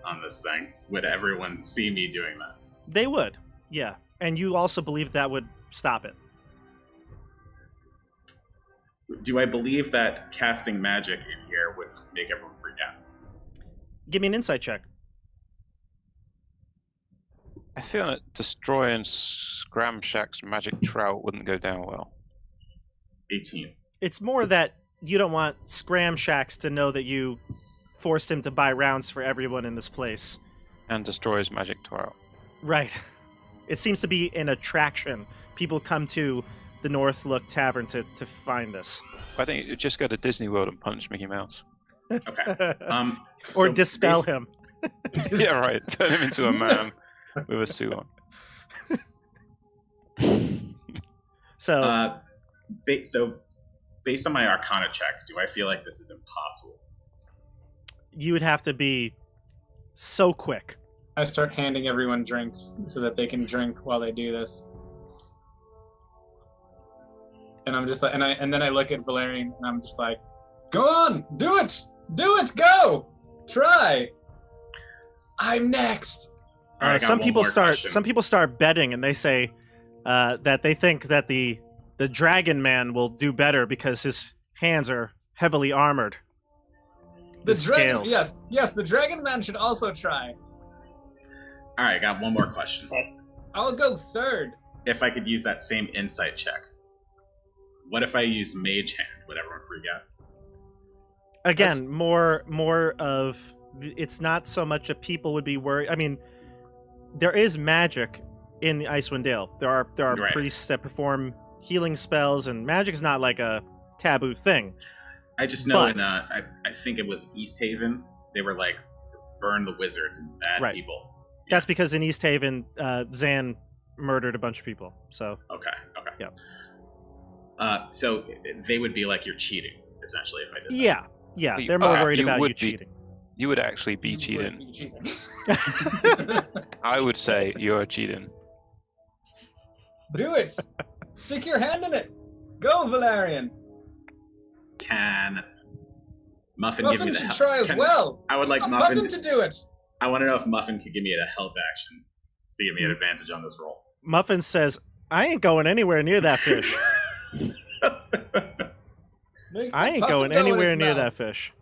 on this thing, would everyone see me doing that? They would, yeah. And you also believe that would stop it. Do I believe that casting magic in here would make everyone freak out? Give me an insight check. I feel that destroying Scramshack's magic trout wouldn't go down well. 18. It's more that you don't want Scram Shacks to know that you forced him to buy rounds for everyone in this place. And destroy his magic trout. Right. It seems to be an attraction. People come to the North Look Tavern to find this. I think you'd just go to Disney World and punch Mickey Mouse. Okay. Or So dispel basi- him. Yeah, right. Turn him into a man with a suit on. So, So, based on my Arcana check, do I feel like this is impossible? you would have to be so quick. I start handing everyone drinks so that they can drink while they do this. And I'm just like, and then I look at Valerian and I'm just like, go on, do it, go, try. I'm next. All right, I got Some one people more start. question. Some people start betting, and they say that they think that the Dragon Man will do better because his hands are heavily armored. The scales. dragon, yes, the Dragon Man should also try. All right, I got one more question. I'll go third. If I could use that same insight check, what if I use Mage Hand? Would everyone freak out? Again, more of it's not so much that people would be worried. I mean, there is magic in the Icewind Dale. There are Right. priests that perform healing spells, and magic is not like a taboo thing. I just know But- in I think it was East Haven, they were like, burn the wizard, bad Right. people. That's because in East Haven, Zan murdered a bunch of people. So Okay. Yeah. So they would be like, you're cheating, essentially, if I did that. yeah, Well, they're more worried you about would you be. cheating. You would actually be You cheating. would be cheating. I would say you're cheating. Do it. Stick your hand in it. Go, Valerian. Can Muffin give me Muffin the should help? try as Can- well. I would like Get Muffin Muffin to do it. I want to know if Muffin could give me a help action to give me an advantage on this roll. Muffin says, "I ain't going anywhere near that fish. Make I ain't Muffin going go in anywhere its near mouth. that fish."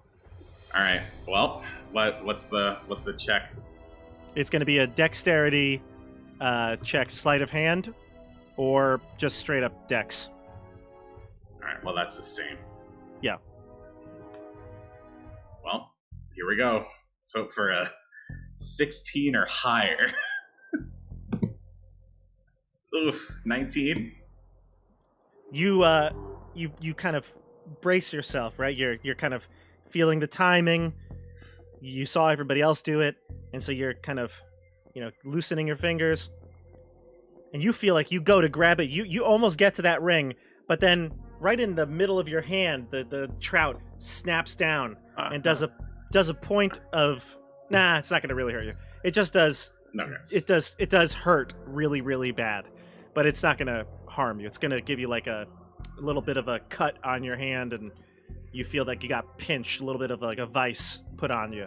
All right. Well, what's the check? It's going to be a dexterity check, sleight of hand, or just straight up dex. All right. Well, that's the same. Yeah. Well, here we go. Let's hope for a 16 or higher. Oof, 19. You kind of brace yourself, right? You're kind of feeling the timing. You saw everybody else do it, and so you're kind of, loosening your fingers. And you feel like you go to grab it. You almost get to that ring, but then right in the middle of your hand, the trout snaps down and does a point of, nah, it's not going to really hurt you. It just does. No, no. It does hurt really, really bad, but it's not going to harm you. It's going to give you like a a little bit of a cut on your hand, and you feel like you got pinched, a little bit of like a vice put on you.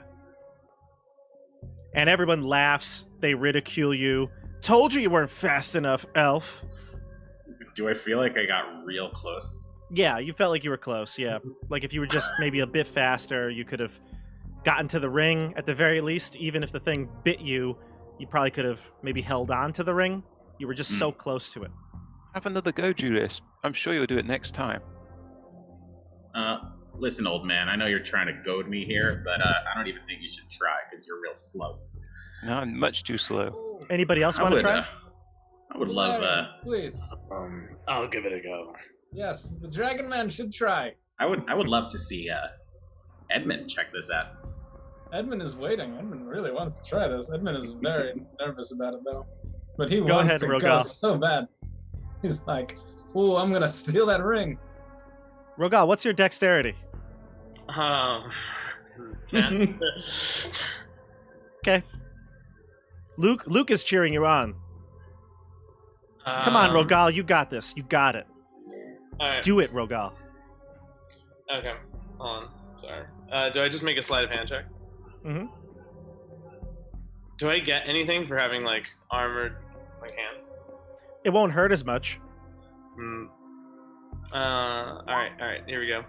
And everyone laughs. They ridicule you. Told you weren't fast enough, elf. Do I feel like I got real close? Yeah, you felt like you were close, yeah. Like if you were just maybe a bit faster, you could have gotten to the ring at the very least. Even if the thing bit you, you probably could have maybe held on to the ring. You were just so close to it. Have another go, Julius. I'm sure you'll do it next time. Listen, old man, I know you're trying to goad me here, but I don't even think you should try, because you're real slow. No, I'm much too slow. Anybody else want to try? I would love, Please. I'll give it a go. Yes, the Dragon Man should try. I would love to see, Edmund check this out. Edmund is waiting. Edmund really wants to try this. Edmund is very nervous about it, though. But he Go wants ahead, to Rogal. go so bad. He's like, ooh, I'm gonna steal that ring. Rogal, what's your dexterity? 10. Okay. Luke is cheering you on. Come on, Rogal, you got this. You got it. Alright. Do it, Rogal. Okay. Hold on. Sorry. Do I just make a sleight of hand check? Mm-hmm. Do I get anything for having like armored like hands? It won't hurt as much. Alright, here we go.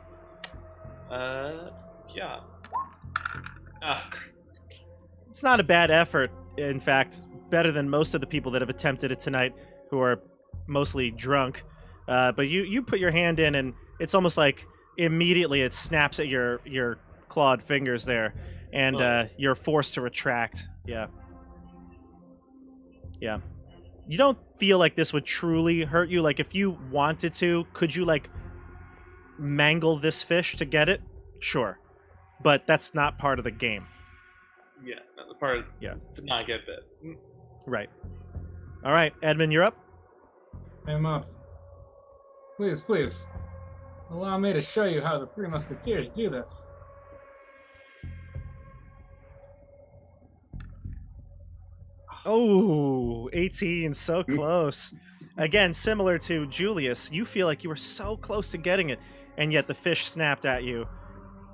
Yeah. It's not a bad effort. In fact, better than most of the people that have attempted it tonight, who are mostly drunk. But you put your hand in, and it's almost like immediately it snaps at your clawed fingers there, and you're forced to retract. Yeah. You don't feel like this would truly hurt you. Like if you wanted to, could you like mangle this fish to get it? Sure, but that's not part of the game. Yeah, no, the part Yeah. to not get bit. Right. All right, Edmund, you're up. I'm up. Please. Allow me to show you how the Three Musketeers do this. Oh, 18, so close. Again, similar to Julius, you feel like you were so close to getting it, and yet the fish snapped at you,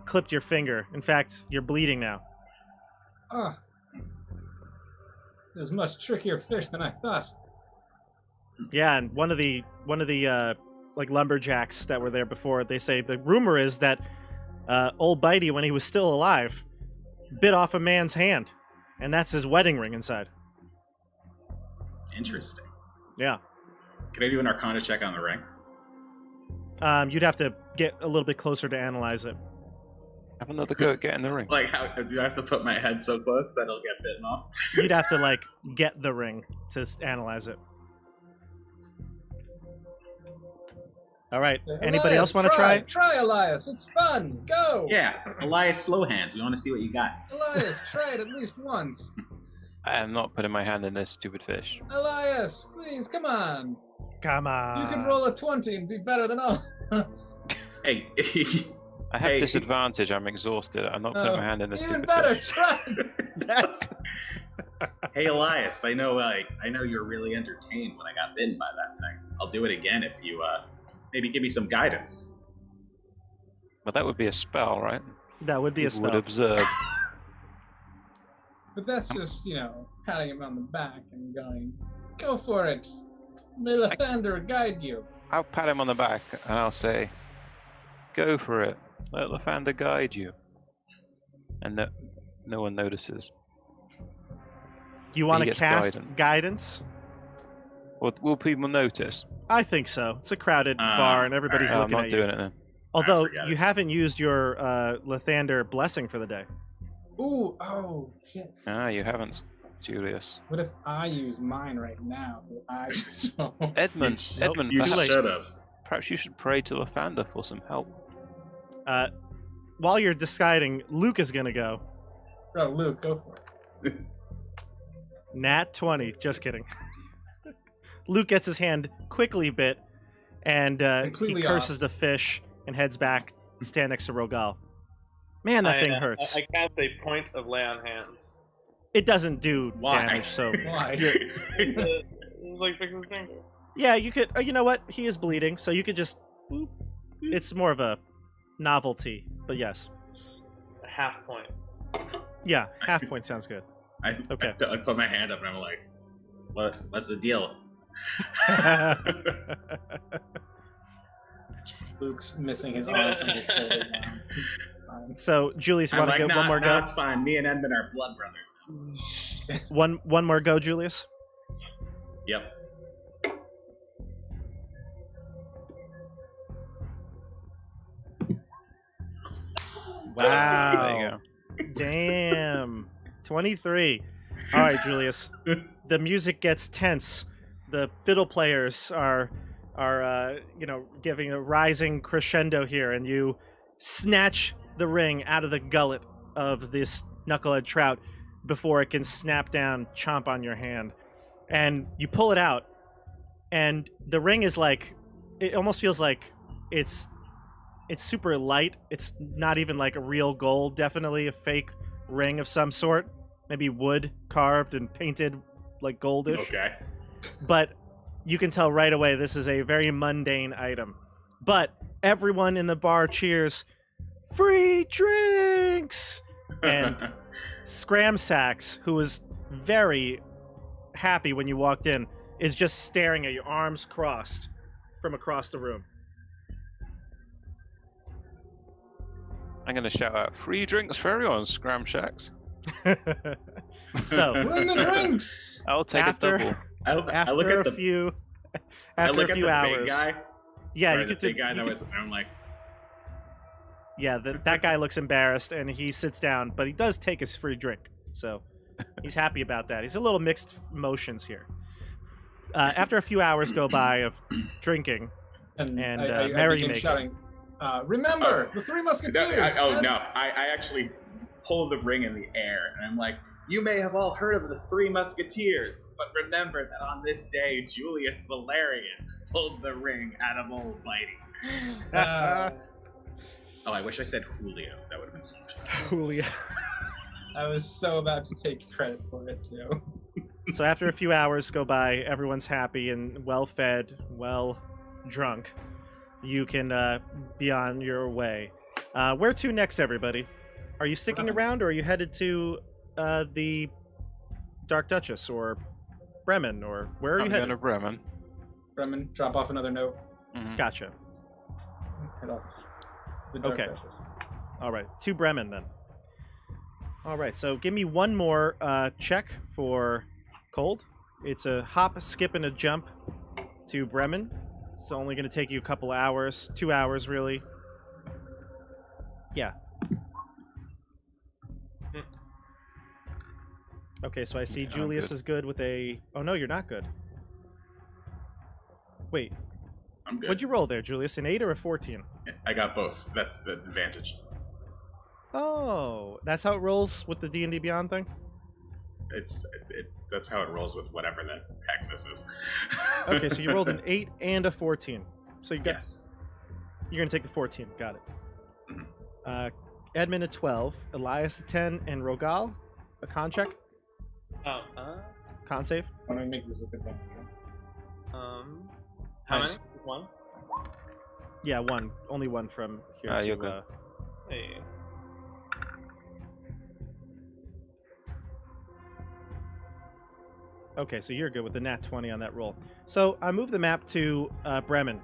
clipped your finger. In fact, you're bleeding now. Ah. This is much trickier fish than I thought. Yeah, and one of the like lumberjacks that were there before, they say the rumor is that old Bitey, when he was still alive, bit off a man's hand, and that's his wedding ring inside. Interesting. Yeah. Can I do an Arcana check on the ring? You'd have to get a little bit closer to analyze it. Have another go at getting the ring. Like, how do I have to put my head so close that it'll get bitten off? You'd have to like get the ring to analyze it. All right. Anybody else want to try? Try, Elias. It's fun. Go. Yeah, Elias Slowhands. We want to see what you got. Elias, try it at least once. I am not putting my hand in this stupid fish. Elias, please, come on. Come on. You can roll a 20 and be better than all of us. Hey, I have Hey. disadvantage. I'm exhausted. I'm not putting my hand in this Even stupid better, fish. try. That's hey, Elias. I know you're really entertained when I got bitten by that thing. I'll do it again if you maybe give me some guidance. But that would be a spell, right? that would be a People would spell. observe. But that's just, patting him on the back and going, go for it. May the thunder guide you. I'll pat him on the back and I'll say, go for it. Let Lathander guide you. And no one notices. You want He to gets cast guidance. guidance? Will people notice? I think so. It's a crowded bar, and everybody's alright. I'm looking not at doing you. it then. Although forget you it. haven't used your Lathander blessing for the day. Ooh, oh, shit. Ah, you haven't, Julius. What if I use mine right now? Because I just Edmund, Nope, Edmund, You too perhaps, late. should have. perhaps you should pray to Lathander for some help. While you're deciding, Luke is going to go. Oh, Luke, go for it. Nat 20. Just kidding. Luke gets his hand quickly bit, and he Completely curses the fish and heads back to stand next to Rogal. Man, that thing hurts. I cast a point of lay on hands. It doesn't do Why? damage, so... Why? Just like fix his finger. Yeah, you could... you know what? He is bleeding, so you could just It's more of a novelty, but yes. A half point. Yeah, half point sounds good. Okay. I put my hand up and I'm like, what's the deal? Luke's missing his arm from his shoulder now. So, Julius, you I'm want to like, go one more no, go? it's fine. Me and Edmund are blood brothers now. One more go, Julius. Yep. Wow. There you go. Damn. 23. All right, Julius. The music gets tense. The fiddle players are giving a rising crescendo here, and you snatch the ring out of the gullet of this knucklehead trout before it can snap down, chomp on your hand. And you pull it out, and the ring is like, it almost feels like it's super light. It's not even like a real gold, definitely a fake ring of some sort. Maybe wood carved and painted like goldish. Okay. But you can tell right away this is a very mundane item. But everyone in the bar cheers, free drinks! And Scram Sacks, who was very happy when you walked in, is just staring at you, arms crossed, from across the room. I'm going to shout out, free drinks for everyone, Scram Shacks. So, Bring the drinks! I'll take After- a double. I look after at a the few, I after look a at few the hours, big guy. yeah, or you the could big guy that was. I'm like, yeah, that guy looks embarrassed and he sits down, but he does take his free drink, so he's happy about that. He's a little mixed emotions here. After a few hours go by of drinking, And, And, I merrymaking. begin shouting, remember, the Three Musketeers! I actually pull the ring in the air, and I'm like, you may have all heard of the Three Musketeers, but remember that on this day, Julius Valerian pulled the ring out of old Bitey. Oh, I wish I said Julio. That would have been so much fun. Julio. I was so about to take credit for it, too. So after a few hours go by, everyone's happy and well fed, well drunk. You can be on your way. Where to next, everybody? Are you sticking around, or are you headed to the Dark Duchess or Bremen, or where are you I'm going headed? to Bremen. Bremen, drop off another note. Mhm. Gotcha. Head off to the Dark Okay. Duchess. All right, to Bremen then. All right, so give me one more check for cold. It's a hop, skip, and a jump to Bremen. It's only going to take you a couple hours, 2 hours really. Yeah. Okay, so I see Yeah, I'm Julius good. is good with a... Oh, no, you're not good. Wait, I'm good. what'd you roll there, Julius? An 8 or a 14? I got both. That's the advantage. Oh, that's how it rolls with the D&D Beyond thing? That's how it rolls with whatever the heck this is. Okay, so you rolled an 8 and a 14. So you got, Yes. you're going to take the 14. Got it. Mhm. Edmund a 12, Elias a 10, and Rogal a con check? Con save? Why don't we make this with advantage? How Fine. many? One. Yeah, one. Only one from here. You're good. Hey. Okay, so you're good with the nat 20 on that roll. So I moved the map to Bremen.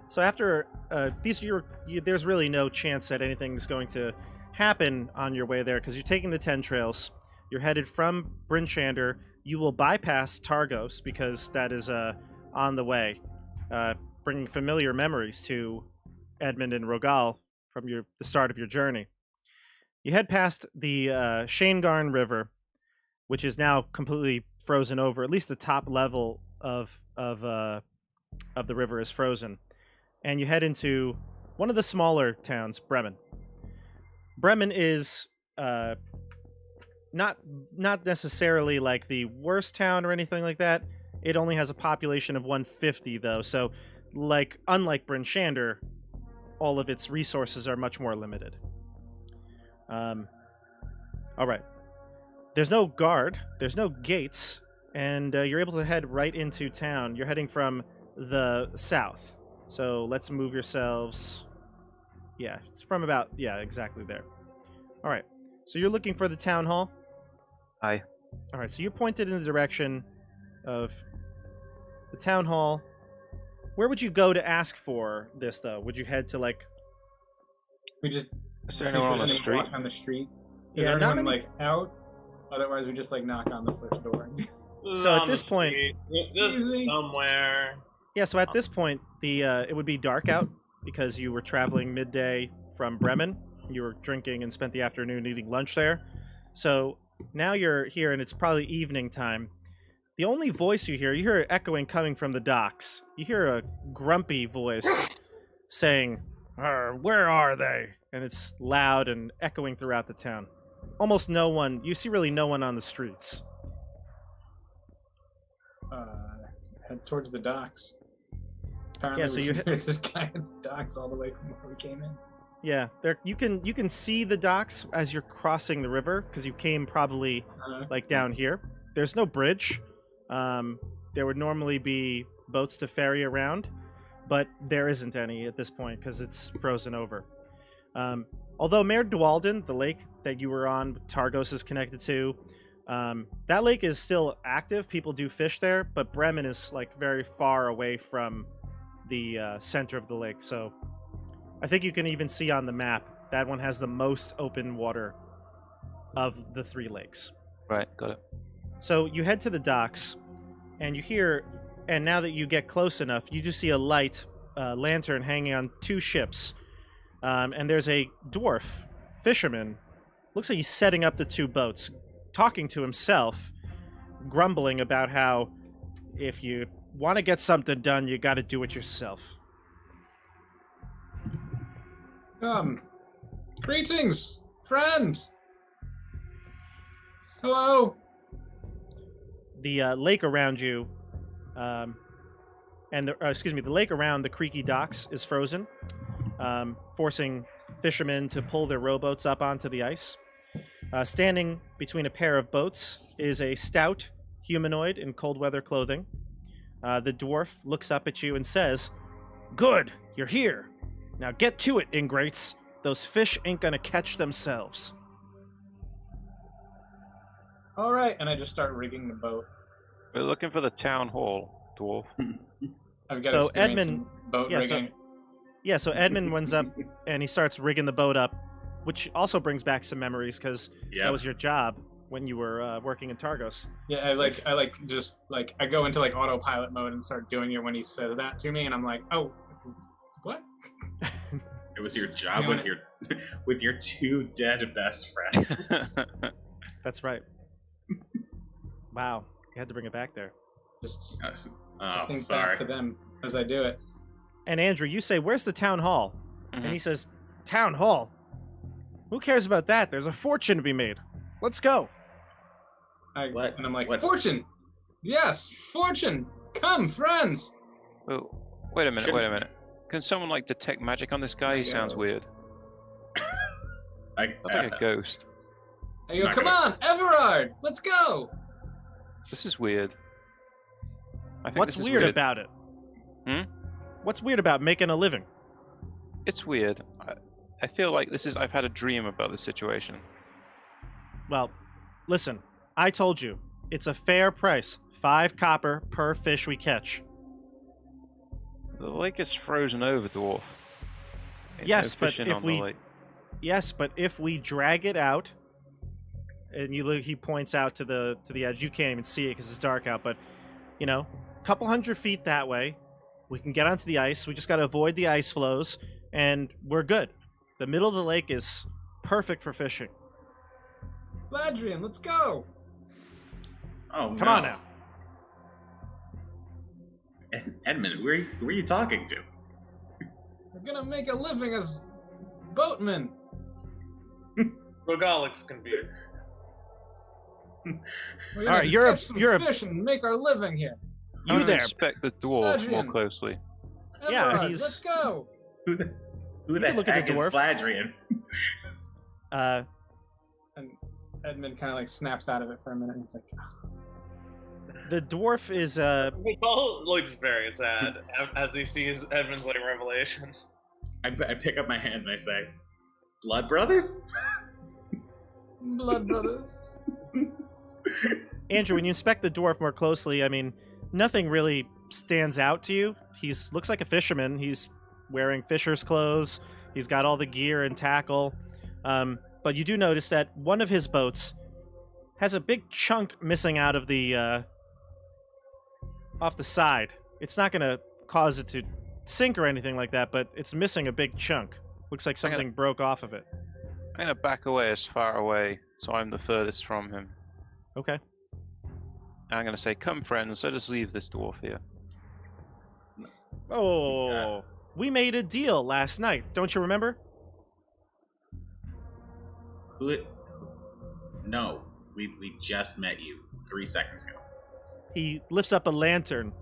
So after there's really no chance that anything's going to happen on your way there because you're taking the 10 trails. You're headed from Bryn Shander. You will bypass Targos because that is on the way, bringing familiar memories to Edmund and Rogal from the start of your journey. You head past the Shanegarn River, which is now completely frozen over. At least the top level of the river is frozen, and you head into one of the smaller towns, Bremen. Bremen is not necessarily like the worst town or anything like that. It only has a population of 150 though, so unlike Bryn Shander, all of its resources are much more limited. All right. There's no guard, there's no gates, and you're able to head right into town. You're heading from the south. So let's move yourselves. Yeah, it's from about, yeah, exactly there. All right. So you're looking for the town hall? Aye. All right. So you're pointed in the direction of the town hall. Where would you go to ask for this, though? Would you head to, like... We just Is see there if anyone on there's the any street? walk on the street. Yeah, Is there not anyone many- like out? Otherwise, we just like knock on the first door. So at On this the point- street, just Easy. somewhere. Yeah, so at this point, it would be dark out because you were traveling midday from Bremen. You were drinking and spent the afternoon eating lunch there. So now you're here, and it's probably evening time. The only voice you hear echoing coming from the docks. You hear a grumpy voice saying, "Where are they?" And it's loud and echoing throughout the town. Almost no one. You see really no one on the streets. Head towards the docks. Apparently, Yeah, so we you can hear this guy at the docks all the way from where we came in. Yeah, there you can see the docks as you're crossing the river because you came probably like down here. There's no bridge. There would normally be boats to ferry around, but there isn't any at this point because it's frozen over. Although Mare Dwalden, the lake that you were on, Targos is connected to, that lake is still active. People do fish there, but Bremen is like very far away from the center of the lake. So I think you can even see on the map that one has the most open water of the three lakes. Right, got it. So you head to the docks, and you hear, and now that you get close enough, you do see a light lantern hanging on two ships. And there's a dwarf fisherman. Looks like he's setting up the two boats, talking to himself, grumbling about how if you want to get something done, you got to do it yourself. Greetings, friend. Hello. The lake around you, and the lake around the creaky docks is frozen, forcing fishermen to pull their rowboats up onto the ice. Standing between a pair of boats is a stout humanoid in cold weather clothing. The dwarf looks up at you and says, "Good, you're here. Now get to it, ingrates. Those fish ain't gonna catch themselves." All right, and I just start rigging the boat. We're looking for the town hall, dwarf. I've got So experience Edmund- in boat yeah, so- rigging. Yeah, so Edmund runs up and he starts rigging the boat up, which also brings back some memories because that was your job when you were working in Targos. Yeah, I go into like autopilot mode and start doing it when he says that to me, and I'm like, oh, what? It was your job Doing with your with your two dead best friends. That's right. Wow, you had to bring it back there. Just Oh, think sorry. back to them as I do it. And Andrew, you say, "Where's the town hall?" And he says, "Town hall? Who cares about that? There's a fortune to be made. Let's go." What? And I'm like, What? fortune! Yes, fortune! Come, friends! Oh, wait a minute. Can someone like detect magic on this guy? He sounds weird. I, That's like a ghost. I go, Not come gonna- on, Everard! Let's go! This is weird. I think What's this is weird about it? Hmm? What's weird about making a living? It's weird. I feel like I've had a dream about this situation. Well, listen, I told you, it's a fair price. 5 copper per fish we catch. The lake is frozen over, dwarf. Ain't Yes, no but fishing if on the we- lake. Yes, but if we drag it out, and he points out to the edge. You can't even see it because it's dark out. But a couple hundred feet that way, we can get onto the ice. We just got to avoid the ice flows, and we're good. The middle of the lake is perfect for fishing. Ladrian, let's go! Oh, Come on now. Edmund, who are you talking to? We're gonna make a living as boatmen. Rogal looks confused. We're gonna All right, you're a- catch some you're a- fish and make our living here. You I would there. inspect the dwarf more Adrian. closely. Yeah, Everard, he's- let's go! Who the can look at heck the is dwarf. Fladrian? And Edmund kind of like snaps out of it for a minute and it's like, "Ah." The dwarf is Paul looks very sad as he sees Edmund's like revelation. I pick up my hand and I say, "Blood brothers." Blood brothers. Andrew. When you inspect the dwarf more closely, I mean, nothing really stands out to you. He's looks like a fisherman. He's wearing fisher's clothes. He's got all the gear and tackle. But you do notice that one of his boats has a big chunk missing out of the off the side. It's not going to cause it to sink or anything like that, but it's missing a big chunk. Looks like something broke off of it. I'm gonna back away as far away, so I'm the furthest from him. Okay. I'm gonna say, "Come, friends, let us leave this dwarf here." Oh, we made a deal last night. Don't you remember? No, we just met you 3 seconds ago. He lifts up a lantern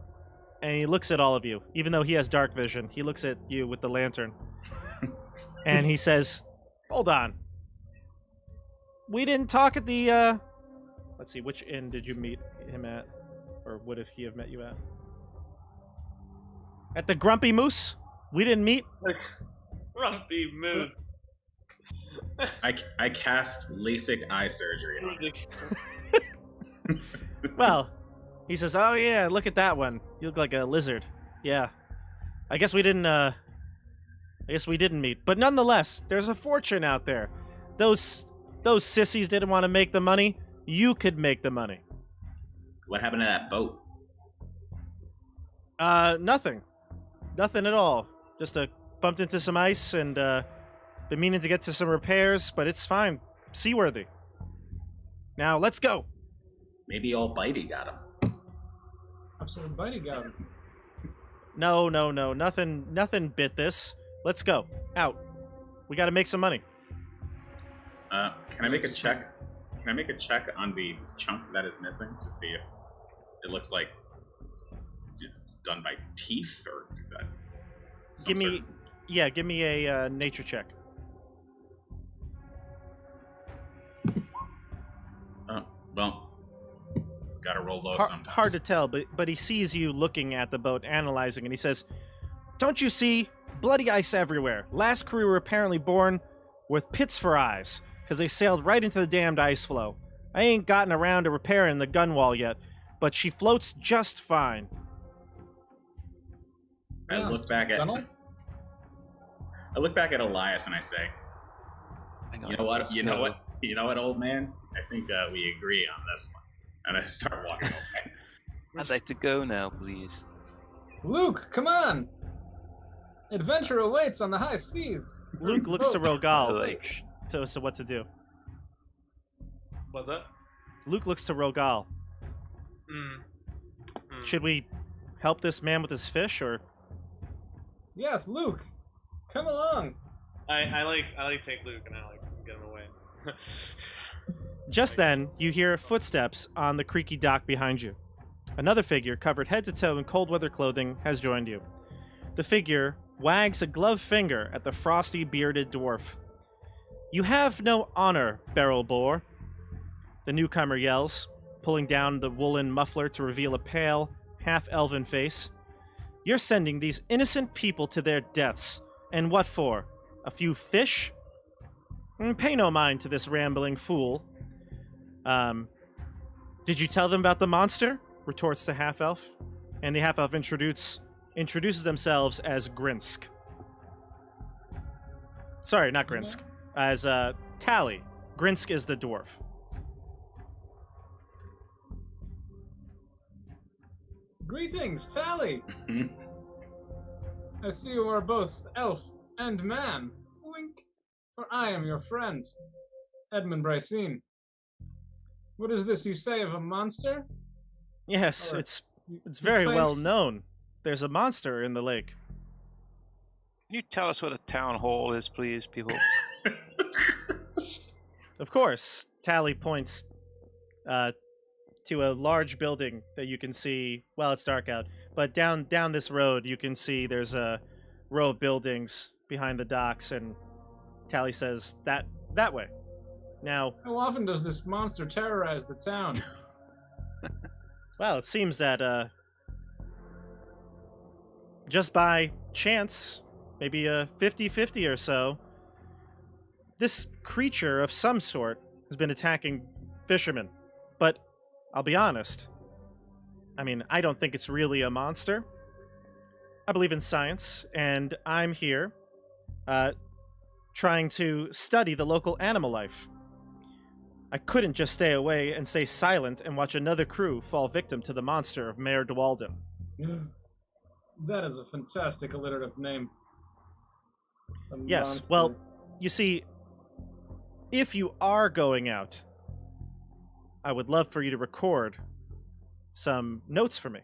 and he looks at all of you. Even though he has dark vision, he looks at you with the lantern. And he says, "Hold on. We didn't talk at the let's see, which inn did you meet him at? Or would he have met you at? At the Grumpy Moose? We didn't meet?" Like, grumpy moose. I cast LASIK eye surgery on him. Well, he says, "Oh yeah, look at that one. You look like a lizard." Yeah. I guess we didn't meet. But nonetheless, there's a fortune out there. Those sissies didn't want to make the money. You could make the money. What happened to that boat? Nothing. Nothing at all. Just bumped into some ice and been meaning to get to some repairs, but it's fine. Seaworthy. Now, let's go. Maybe all Bitey got him. Absolute Bitey got him. No. Nothing bit this. Let's go. Out. We got to make some money. Can I make a check? Can I make a check on the chunk that is missing to see if it looks like it's done by teeth or Give me a nature check. Well, gotta roll low sometimes. Hard to tell, but he sees you looking at the boat, analyzing, and he says, "Don't you see? Bloody ice everywhere. Last crew were apparently born with pits for eyes, because they sailed right into the damned ice floe. I ain't gotten around to repairing the gun wall yet, but she floats just fine." I look back at Elias and I say, "You know what? You know what, old man? I think we agree on this one." And I start walking away. I'd like to go now, please. Luke, come on! Adventure awaits on the high seas. Luke looks to Rogal Like- to what to do. What's that? Luke looks to Rogal. Should we help this man with his fish, or? Yes, Luke, come along. I take Luke and I get him away. Just then, you hear footsteps on the creaky dock behind you. Another figure, covered head to toe in cold weather clothing, has joined you. The figure wags a gloved finger at the frosty, bearded dwarf. "You have no honor, barrel bore," the newcomer yells, pulling down the woolen muffler to reveal a pale, half-elven face. "You're sending these innocent people to their deaths. And what for? A few fish? Pay no mind to this rambling fool." "Did you tell them about the monster?" retorts the half-elf. And the half-elf introduces themselves as Grinsk. Sorry, not Grinsk. As Tally. Grinsk is the dwarf. Greetings, Tally. I see you are both elf and man. Wink. For I am your friend, Edmund Brycene. What is this you say of a monster? Yes, Or it's you very claim- well known. There's a monster in the lake. Can you tell us where the town hall is, please, people? Of course, Tally points to a large building that you can see. Well, it's dark out, but down this road you can see there's a row of buildings behind the docks, and Tally says that way. Now, How often does this monster terrorize the town? Well, it seems that just by chance, maybe a 50-50 or so, this creature of some sort has been attacking fishermen. But I'll be honest. I mean, I don't think it's really a monster. I believe in science, and I'm here trying to study the local animal life. I couldn't just stay away and stay silent and watch another crew fall victim to the monster of Mayor Dewalden. That is a fantastic alliterative name. A Yes, monster. well, you see, if you are going out, I would love for you to record some notes for me.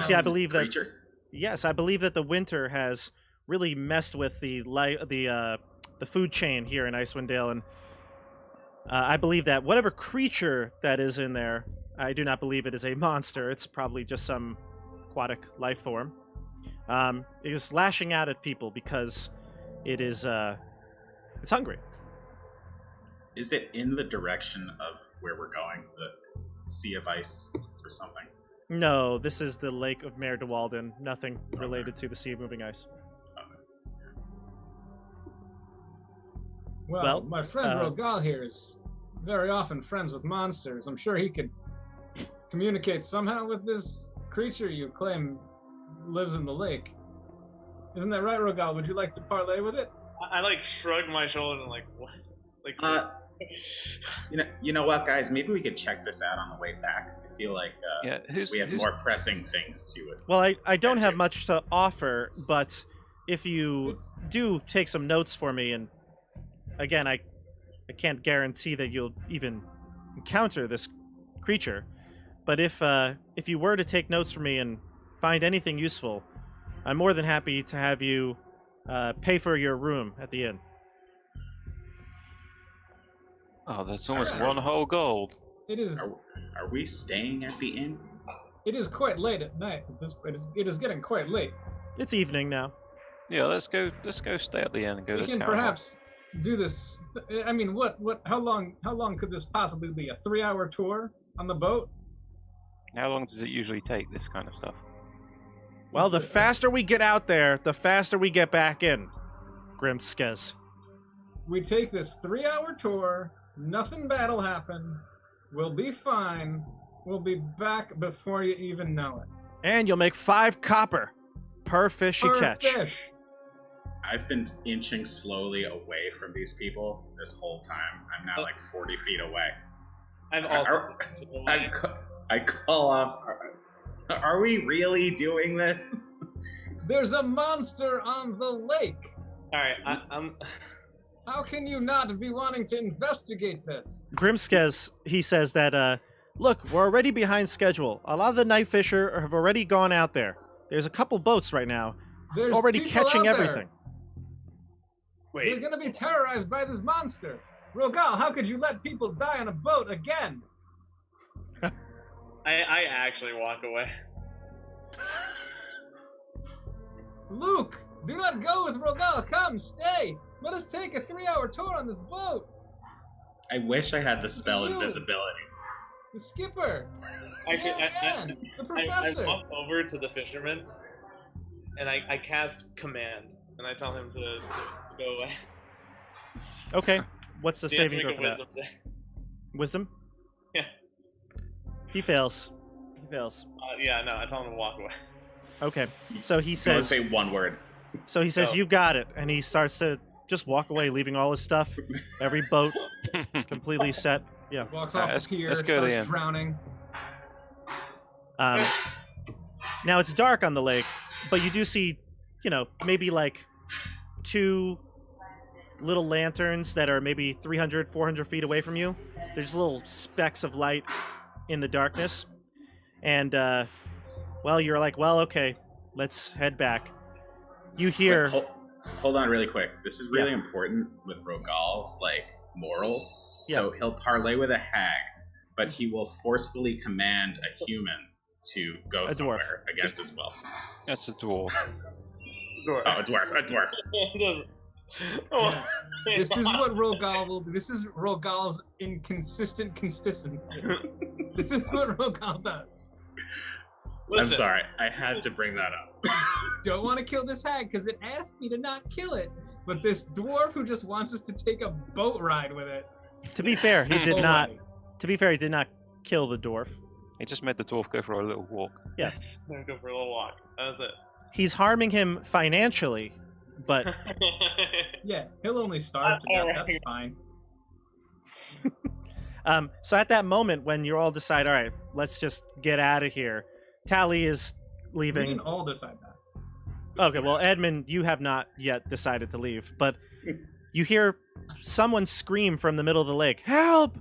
See, I believe that Creature? yes, I believe that the winter has really messed with the food chain here in Icewind Dale, and I believe that whatever creature that is in there, I do not believe it is a monster. It's probably just some aquatic life form. It is lashing out at people because it is it's hungry. Is it in the direction of where we're going? The Sea of Ice or something? No, this is the Lake of Mayor Dewalden. Nothing related to the Sea of Moving Ice. Well, my friend Rogal here is very often friends with monsters. I'm sure he could communicate somehow with this creature you claim lives in the lake. Isn't that right, Rogal? Would you like to parlay with it? I like shrug my shoulders and like what? Like You know what, guys? Maybe we could check this out on the way back. I feel like we have more pressing things to it. Well, I don't have much to offer, but if you do take some notes for me, and again, I can't guarantee that you'll even encounter this creature, but if you were to take notes for me and find anything useful, I'm more than happy to have you pay for your room at the inn. Oh, that's almost one whole gold. It is. Are we staying at the inn? It is quite late at night. It is getting quite late. It's evening now. Yeah, let's go stay at the inn and go We to can town. perhaps do this. I mean, how long could this possibly be? A 3-hour tour on the boat? How long does it usually take, this kind of stuff? Well, the faster we get out there, the faster we get back in. Grimskes. We take this 3-hour tour. Nothing bad'll happen. We'll be fine. We'll be back before you even know it. And you'll make 5 copper per fish you Per catch. fish. I've been inching slowly away from these people this whole time. I'm now like 40 feet away. I'm also I call off. Are we really doing this? There's a monster on the lake. all right. I'm How can you not be wanting to investigate this? Grimskes, he says that, look, we're already behind schedule. A lot of the night fisher have already gone out there. There's a couple boats right now, There's already people catching out there. everything. They're gonna be terrorized by this monster. Rogal, how could you let people die on a boat again? I actually walk away. Luke, do not go with Rogal. Come, stay. Let us take a 3-hour tour on this boat. I wish I had the spell You. invisibility. The skipper. Actually, Marianne, the I professor. walk over to the fisherman, and I cast command, and I tell him to go away. Okay, what's the So you have to saving make throw a for that? wisdom save. Wisdom? Yeah. He fails. He fails. Yeah, no, I tell him to walk away. Okay, so he Don't says, say one word. Oh. you got it, and he starts to just walk away, leaving all his stuff, every boat completely set. Yeah. Walks All off right, the pier, let's go to the starts end. drowning. Now it's dark on the lake, but you do see, maybe like 2 little lanterns that are maybe 300, 400 feet away from you. There's little specks of light in the darkness. And, you're like, okay, let's head back. You hear... Wait, hold on really quick. This is really important with Rogal's, morals. So he'll parlay with a hag, but he will forcefully command a human to go A dwarf. somewhere against his will. That's a dwarf. Oh, a dwarf. Does- Yes. This is what Rogal will do. This is Rogal's inconsistent consistency. This is what Rogal does. I'm sorry, I had to bring that up. Don't want to kill this hag because it asked me to not kill it. But this dwarf who just wants us to take a boat ride with it. To be fair, he did Oh, not. buddy. To be fair, he did not kill the dwarf. He just made the dwarf go for a little walk. Yeah. Go for a little walk. That was it. He's harming him financially, but Yeah, he'll only starve to death. That's fine. so at that moment when you all decide, all right, let's just get out of here. Tally is We leaving. didn't all decide that. Okay, well, Edmund, you have not yet decided to leave, but you hear someone scream from the middle of the lake, "Help!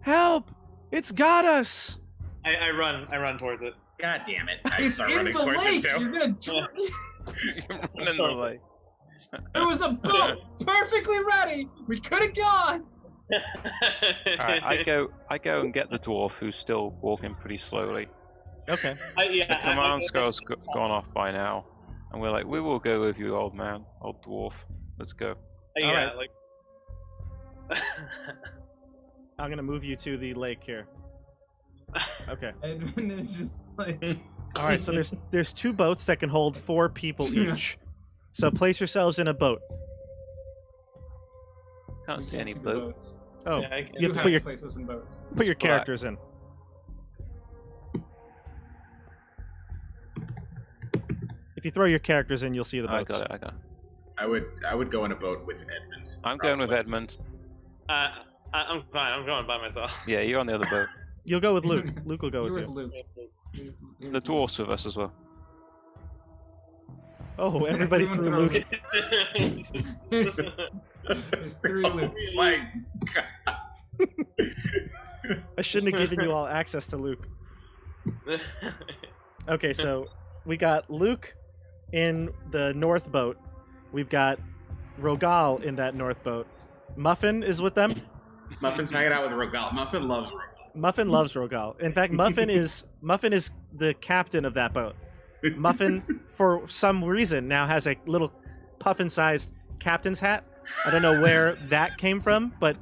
Help! It's got us!" I run towards it. God damn it! I It's start in running the towards lake. it too. You're gonna. Dr- Run in the way. There was a boat perfectly ready. We could have gone. Alright, I go and get the dwarf who's still walking pretty slowly. Okay. The command skull's gone off by now. And we're like, we will go with you, old man, old dwarf. Let's go. Yeah, Alright. like. I'm gonna move you to the lake here. Okay. Edmund is just like. All right. So there's 2 boats that can hold 4 people each. So place yourselves in a boat. Can't see any the blue. boats. Oh, Yeah, I can- you have to put your places in boats. characters in. If you throw your characters in, you'll see the I boats. got it. I would go in a boat with Edmund. I'm going with probably. Edmund. I'm fine. I'm going by myself. Yeah, you're on the other boat. You'll go with Luke. Luke will go You're with with you. Luke. The dwarf's with us as well. Oh, everybody threw Everyone Luke. There's 3 Lukes. Oh my god! I shouldn't have given you all access to Luke. Okay, so we got Luke in the north boat. We've got Rogal in that north boat. Muffin is with them. Muffin's hanging out with Rogal. Muffin loves Rogal. Muffin loves Rogal. In fact, Muffin is the captain of that boat. Muffin, for some reason, now has a little puffin-sized captain's hat. I don't know where that came from, but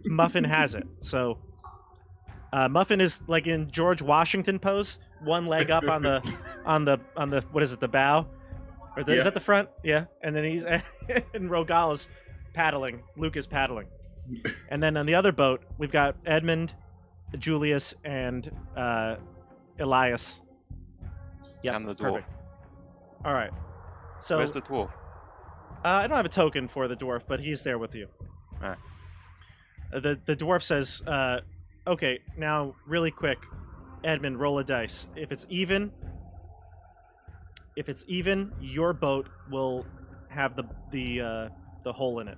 Muffin has it. So Muffin is like in George Washington pose, one leg up on the what is it, the bow, or is Yeah. that the front? Yeah, and then he's and Rogal is paddling. Luke is paddling, and then on the other boat we've got Edmund, Julius, and Elias. Yeah, And the dwarf. perfect. All right. So Where's the dwarf? I don't have a token for the dwarf, but he's there with you. Alright. The dwarf says, "Okay, now really quick, Edmund, roll a dice. If it's even, your boat will have the hole in it."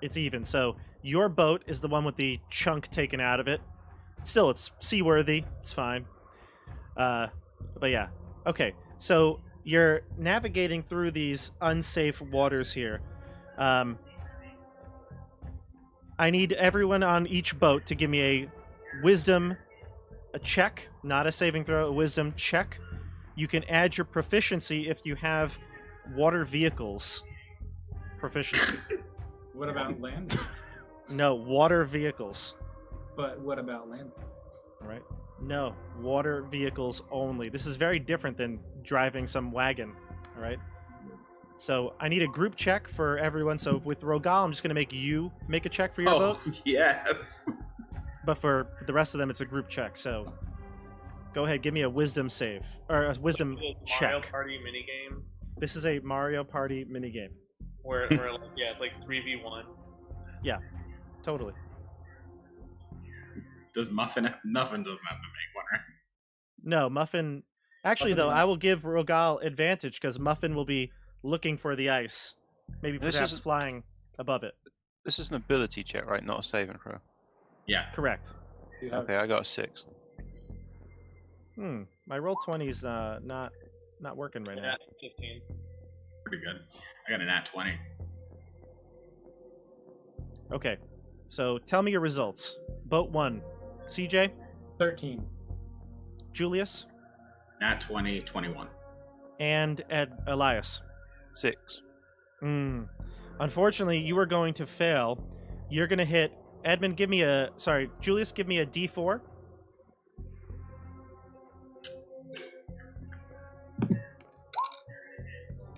It's even. So your boat is the one with the chunk taken out of it. Still, it's seaworthy. It's fine. But yeah. Okay. So you're navigating through these unsafe waters here. I need everyone on each boat to give me a wisdom check, not a saving throw, a wisdom check. You can add your proficiency if you have water vehicles proficiency. What about land? No, water vehicles. But what about land? All right. No, water vehicles only. This is very different than driving some wagon. All right. So I need a group check for everyone. So with Rogal, I'm just going to make you make a check for your boat. Yes. But for the rest of them, it's a group check. So go ahead, give me a wisdom save or a wisdom Mario check. Party mini games This is a Mario Party minigame. where like, yeah, it's like 3v1. Totally. Does Muffin doesn't have to make one, right? No, Muffin. Actually, Muffin though, doesn't- I will give Rogal advantage because Muffin will be looking for the ice, maybe This perhaps is- flying above it. This is an ability check, right? Not a saving throw. Yeah. Correct. You have Okay, I got a 6. My roll 20's not working right Yeah, now. 15. Pretty good. I got a nat 20. Okay, so tell me your results. Boat 1, CJ. 13. Julius, Nat 20, 21. and Elias. 6. Unfortunately, you are going to fail. You're going to hit. Edmund, Julius, give me a D4.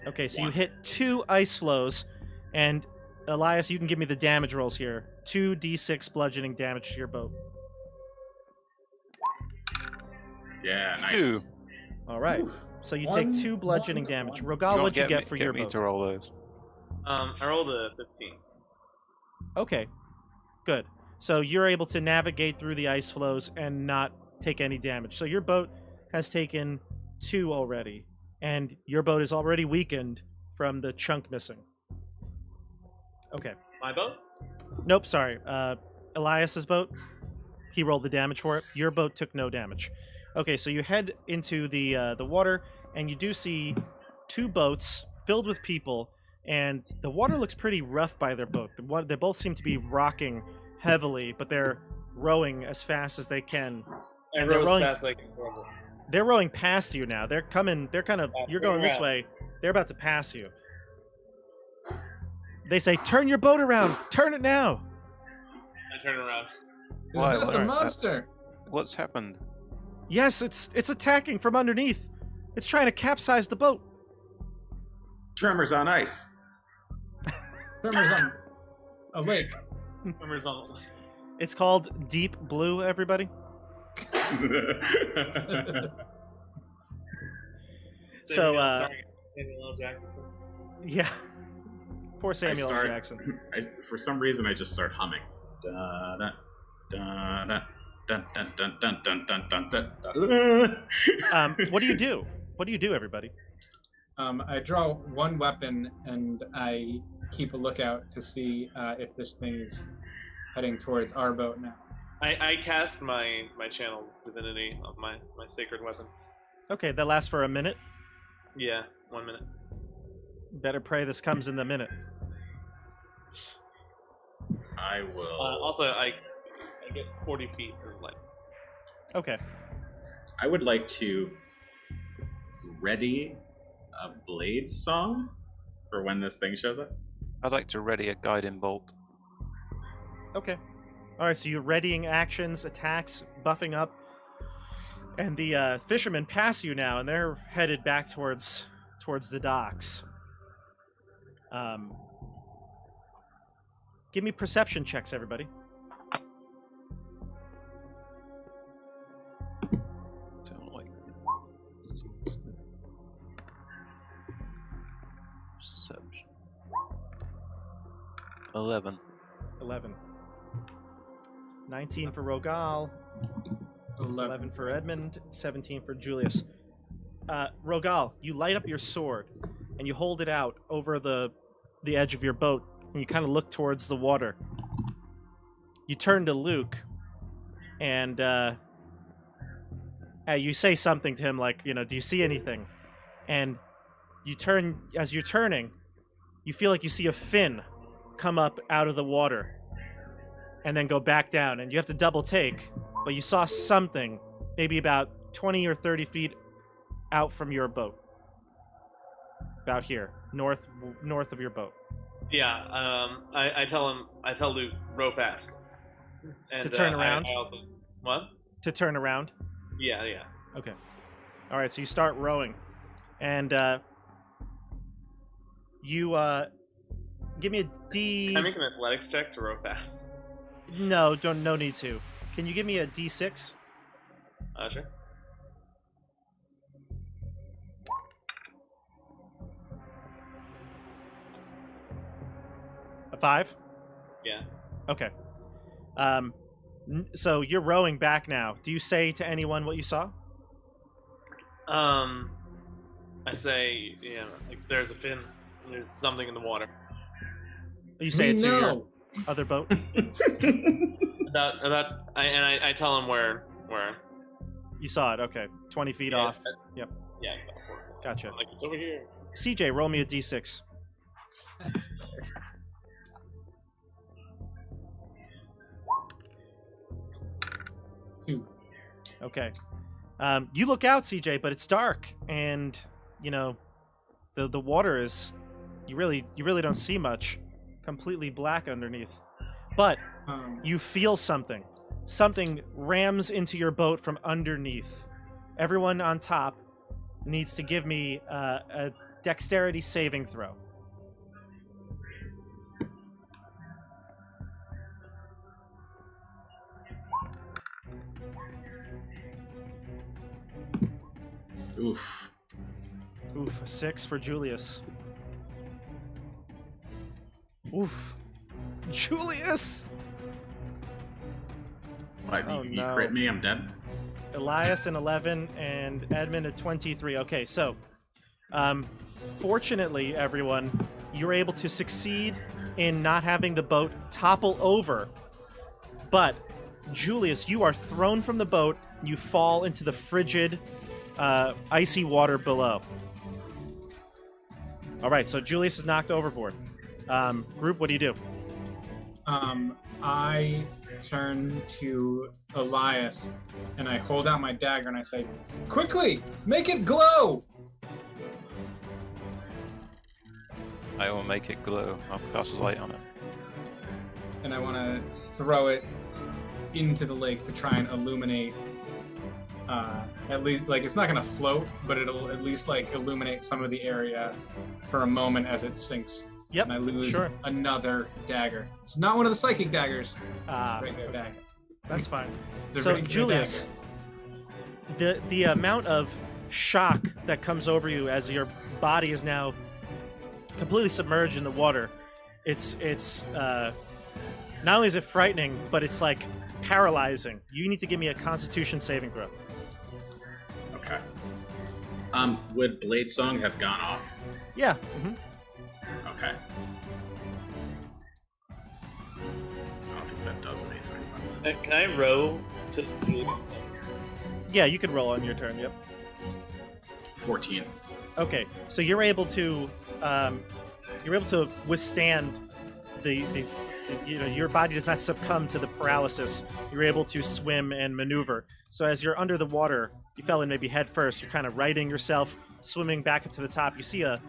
Okay, so you One. hit 2 ice flows, and Elias, you can give me the damage rolls here. 2d6 bludgeoning damage to your boat. Yeah, nice. 2. All right. Oof. So you One- take 2 bludgeoning one- damage. one. Rogal, what'd you get for get your me boat? to roll those. I rolled a 15. Okay, good. So you're able to navigate through the ice flows and not take any damage. So your boat has taken 2 already, and your boat is already weakened from the chunk missing. Okay. My boat? Nope, sorry. Elias's boat, he rolled the damage for it. Your boat took no damage. Okay, so you head into the water, and you do see 2 boats filled with people, and the water looks pretty rough by their boat. They both seem to be rocking heavily, but they're rowing as fast as they can. I And they're rode as rolling- fast as I can. Roll. They're rowing past you now. They're coming. They're kind of. You're going this way. They're about to pass you. They say, "Turn your boat around. Turn it now." I turn around. Is Why, that what? the monster? What's happened? Yes, it's attacking from underneath. It's trying to capsize the boat. Tremors on ice. Tremors on a lake. Tremors on. It's called Deep Blue. Everybody. So, Starring Samuel L. Jackson. Yeah. Poor Samuel L. Jackson. For some reason, I just start humming. Da, da, da, da, dun, dun, dun, dun, dun, dun, dun, dun, dun. What do you do? What do you do, everybody? I draw one weapon and I keep a lookout to see if this thing is heading towards our boat now. I cast my channel divinity on my sacred weapon. Okay, that lasts for a minute. Yeah, 1 minute. Better pray this comes in the minute. I will. Also, I get 40 feet of light. Okay. I would like to ready a blade song for when this thing shows up. I'd like to ready a guiding bolt. Okay. All right, so you're readying actions, attacks, buffing up, and the fishermen pass you now, and they're headed back towards the docks. Give me perception checks, everybody. Don't like perception. 11. 11. 19 for Rogal. 11 for Edmund, 17 for Julius. Rogal, you light up your sword and you hold it out over the edge of your boat, and you kind of look towards the water. You turn to Luke, and you say something to him like, do you see anything? And you turn, as you're turning, you feel like you see a fin come up out of the water and then go back down, and you have to double take, but you saw something maybe about 20 or 30 feet out from your boat. About here, north of your boat. Yeah, I tell Luke, row fast. And, To turn around? I also, what? To turn around? Yeah. Okay. All right, so you start rowing, and you give me a D. Can I make an athletics check to row fast? No need to. Can you give me a D6? Sure. A 5? Yeah. Okay. So you're rowing back now. Do you say to anyone what you saw? I say, like there's a fin, there's something in the water. You say We it to your know. other boat? I tell him where. You saw it, okay. 20 feet Yeah, off. I- Yep. Yeah. Gotcha. Like it's over here. CJ, roll me a D6. That's better. Two. Okay. You look out, CJ, but it's dark, and you know the water is you really don't see much. Completely black underneath, but you feel something. Something rams into your boat from underneath. Everyone on top needs to give me a dexterity saving throw. Oof. Oof, 6 for Julius. Oof. Julius! What, Oh, you no. crit me, I'm dead? Elias an 11 and Edmund a 23. Okay, so fortunately, everyone, you're able to succeed in not having the boat topple over. But Julius, you are thrown from the boat. You fall into the frigid, icy water below. All right, so Julius is knocked overboard. Group, what do you do? I turn to Elias and I hold out my dagger and I say, "Quickly, make it glow!" I will make it glow. I'll cast a light on it. And I want to throw it into the lake to try and illuminate. At least, like, it's not going to float, but it'll at least like illuminate some of the area for a moment as it sinks. Yep, And I lose sure. another dagger. It's not one of the psychic daggers. It's a regular dagger. That's fine. It's a So, regular Julius, the amount of shock that comes over you as your body is now completely submerged in the water, it's not only is it frightening, but it's like paralyzing. You need to give me a Constitution saving throw. Okay. Would Blade Song have gone off? Yeah. Okay. I don't think that does anything. Can I row to Julius? Yeah, you can roll on your turn. Yep. 14. Okay, so you're able to withstand the your body does not succumb to the paralysis. You're able to swim and maneuver. So as you're under the water, you fell in maybe head first. You're kind of righting yourself, swimming back up to the top. You see a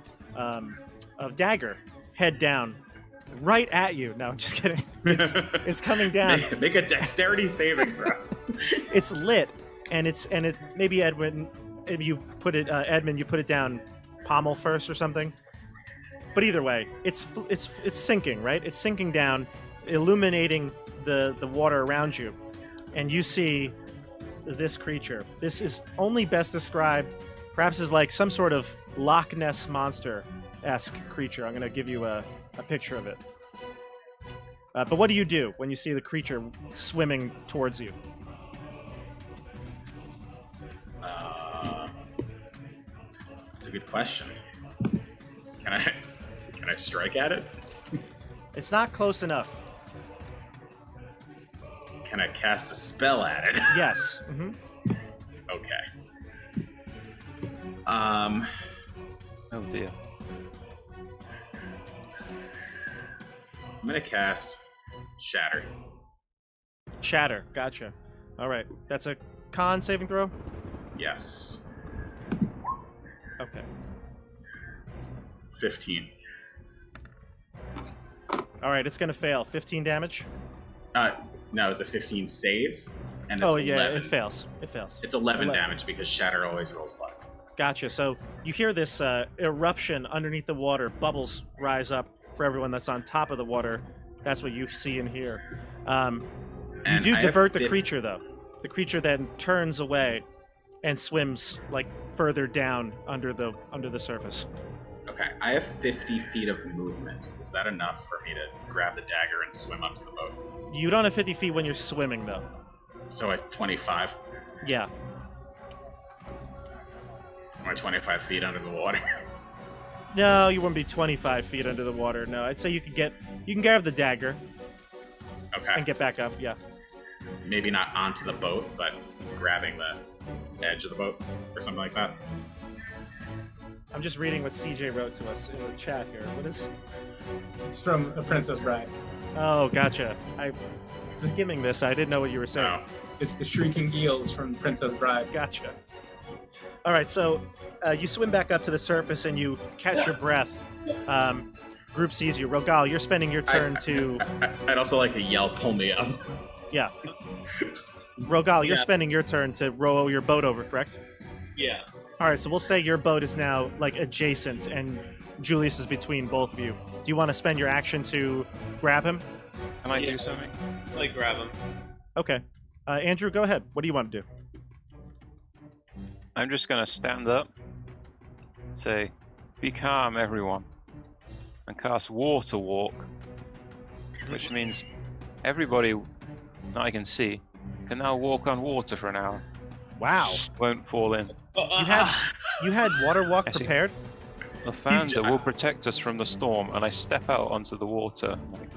dagger head down, right at you. No, I'm just kidding. It's coming down. Make a dexterity saving throw. It's lit, and it maybe Edmund, if you put it Edmund, you put it down pommel first or something. But either way, it's sinking, right? It's sinking down, illuminating the water around you, and you see this creature. This is only best described, perhaps, as like some sort of Loch Ness monster-esque creature. I'm going to give you a picture of it. But what do you do when you see the creature swimming towards you? That's a good question. Can I strike at it? It's not close enough. Can I cast a spell at it? Yes. Okay. Oh dear. I'm gonna cast Shatter. Shatter. Gotcha. All right. That's a con saving throw? Yes. Okay. 15. All right. It's going to fail. 15 damage? No, it's a 15 save, and it's Oh, 11. yeah. It fails. It fails. It's 11 damage because Shatter always rolls low. Gotcha. So you hear this eruption underneath the water. Bubbles rise up for everyone that's on top of the water. That's what you see and hear. You And do I have divert the creature, though. The creature then turns away and swims like further down under the surface. Okay, I have 50 feet of movement. Is that enough for me to grab the dagger and swim up to the boat? You don't have 50 feet when you're swimming, though. So at 25. Yeah. Am I 25 feet under the water? No, you wouldn't be 25 feet under the water. No, I'd say you can grab the dagger Okay. and get back up. Yeah. Maybe not onto the boat, but grabbing the edge of the boat or something like that. I'm just reading what CJ wrote to us in the chat here. What is? It's from A Princess Bride. Oh, gotcha. I skimming this. I didn't know what you were saying. Oh. It's the shrieking eels from Princess Bride. Gotcha. All right, so you swim back up to the surface and you catch your breath. Group sees you. Rogal, you're spending your turn to. I'd also like to yell, "Pull me up!" Yeah. Rogal, you're Yeah. spending your turn to row your boat over, correct? Yeah. All right, so we'll say your boat is now like adjacent, and Julius is between both of you. Do you want to spend your action to grab him? Can I Yeah. do something? Like grab him. Okay. Andrew, go ahead. What do you want to do? I'm just gonna stand up, say, "Be calm, everyone," and cast Water Walk, which means everybody that I can see can now walk on water for an hour. Wow. Won't fall in. You had water walk I see. prepared? The Founder will protect us from the storm, and I step out onto the water. Like,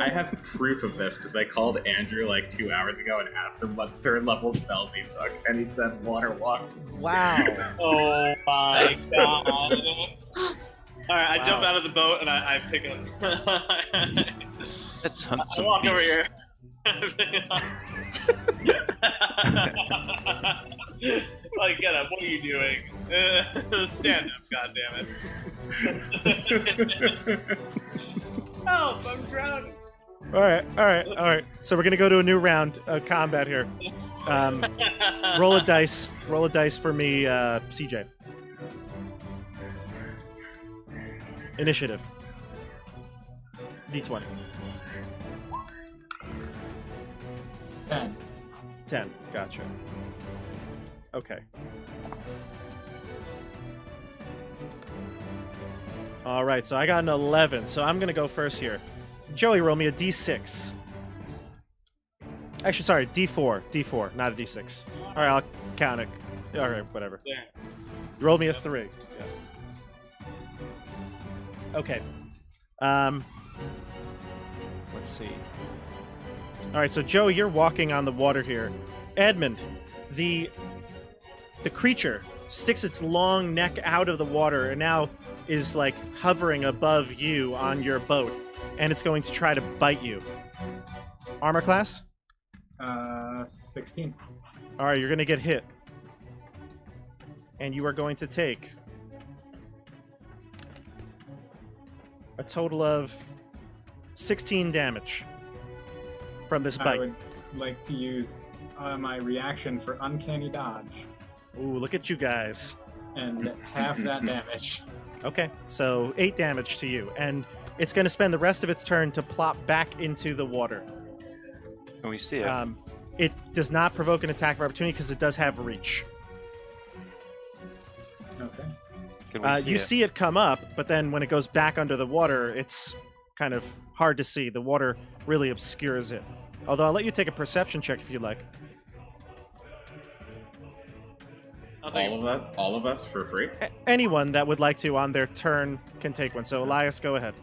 I have proof of this because I called Andrew like 2 hours ago and asked him what 3rd level spells he took, and he said water walk. Wow. Oh my god. Alright, I Wow. jump out of the boat and I pick him. let's hunt I some walk over beasts. here. Like, get up, what are you doing? Stand up, goddammit. Help, I'm drowning. All right. So we're gonna go to a new round of combat here. Roll a dice. Roll a dice for me, CJ. Initiative. D20. 10. 10. Gotcha. Okay. All right, so I got an 11, so I'm gonna go first here. Joey, roll me a D6. Actually, sorry, D4. D4, not a D6. All right, I'll count it. All right, whatever. There. Roll me a 3. Yeah. Okay. Let's see. All right, so Joey, you're walking on the water here. Edmund, the creature sticks its long neck out of the water and now is like hovering above you on your boat, and it's going to try to bite you. Armor class? 16. All right, you're going to get hit. And you are going to take a total of 16 damage from this I bite. would like to use my reaction for Uncanny Dodge Ooh, look at you guys. and half that damage. Okay, so 8 damage to you, and it's going to spend the rest of its turn to plop back into the water. Can we see it? It does not provoke an attack of opportunity because it does have reach. Okay. Can we see You it? see it come up, but then when it goes back under the water, it's kind of hard to see. The water really obscures it. Although I'll let you take a perception check if you'd like. I'll take All of us for free. Anyone that would like to on their turn can take one. So Elias, go ahead.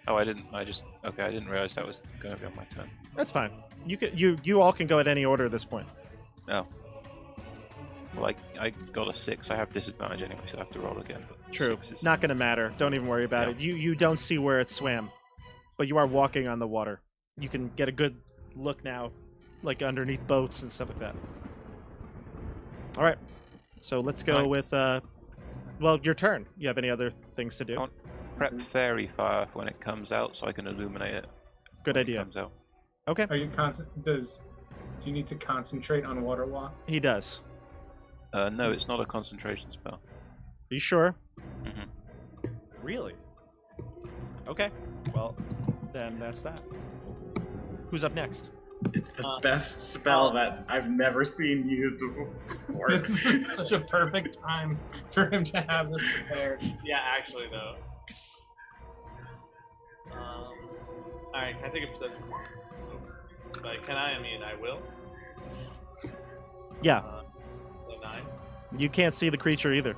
Oh, I didn't. I didn't realize that was going to be on my turn. That's fine. You all can go at any order at this point. Oh. Well, I got a 6. I have disadvantage anyway, so I have to roll again. But True. 6 is- Not going to matter. Don't even worry about Yeah. it. You don't see where it swam, but you are walking on the water. You can get a good look now, like underneath boats and stuff like that. All right. So let's go Right. with well, your turn. You have any other things to do? Oh. Prep fairy fire for when it comes out, so I can illuminate it. Good when it idea. comes out. Okay. Are you do you need to concentrate on water walk? He does. No, it's not a concentration spell. Are you sure? Mhm. Really? Okay. Well, then that's that. Who's up next? It's the best spell that I've never seen used before. This is such a perfect time for him to have this prepared. Yeah, actually, though. Alright, can I take a perception? Like, can I? I mean, I will. Yeah. So 9. You can't see the creature either.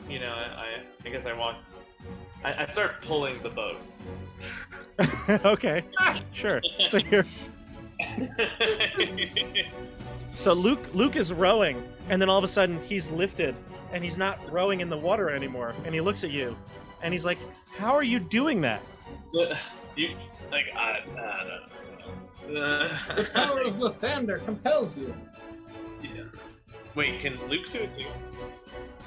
You know, I guess I want. I start pulling the boat. Okay. Sure. So So Luke is rowing, and then all of a sudden he's lifted, and he's not rowing in the water anymore. And he looks at you, and he's like, "How are you doing that?" You like I don't know. The power of Lathander compels you. Yeah. Wait, can Luke do it too?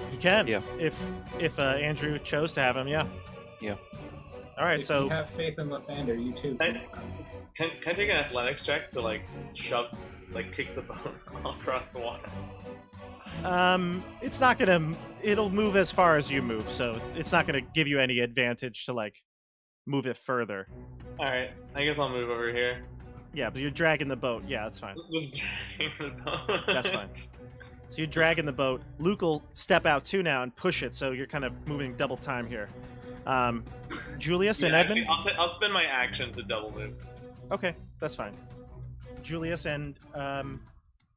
He can. Yeah. If Andrew chose to have him, yeah. Yeah. All right. If So you have faith in Lathander, you too. Can I take an athletics check to like shove, like kick the boat across the water? it's not gonna. It'll move as far as you move, so it's not gonna give you any advantage to like move it further. All right, I guess I'll move over here. Yeah, but you're dragging the boat. Yeah, that's fine. Just dragging the boat. That's fine. So you're dragging the boat. Luke will step out too now and push it, so you're kind of moving double time here. Julius and Yeah, Edmund. actually, I'll spend my action to double move. Okay, that's fine. Julius and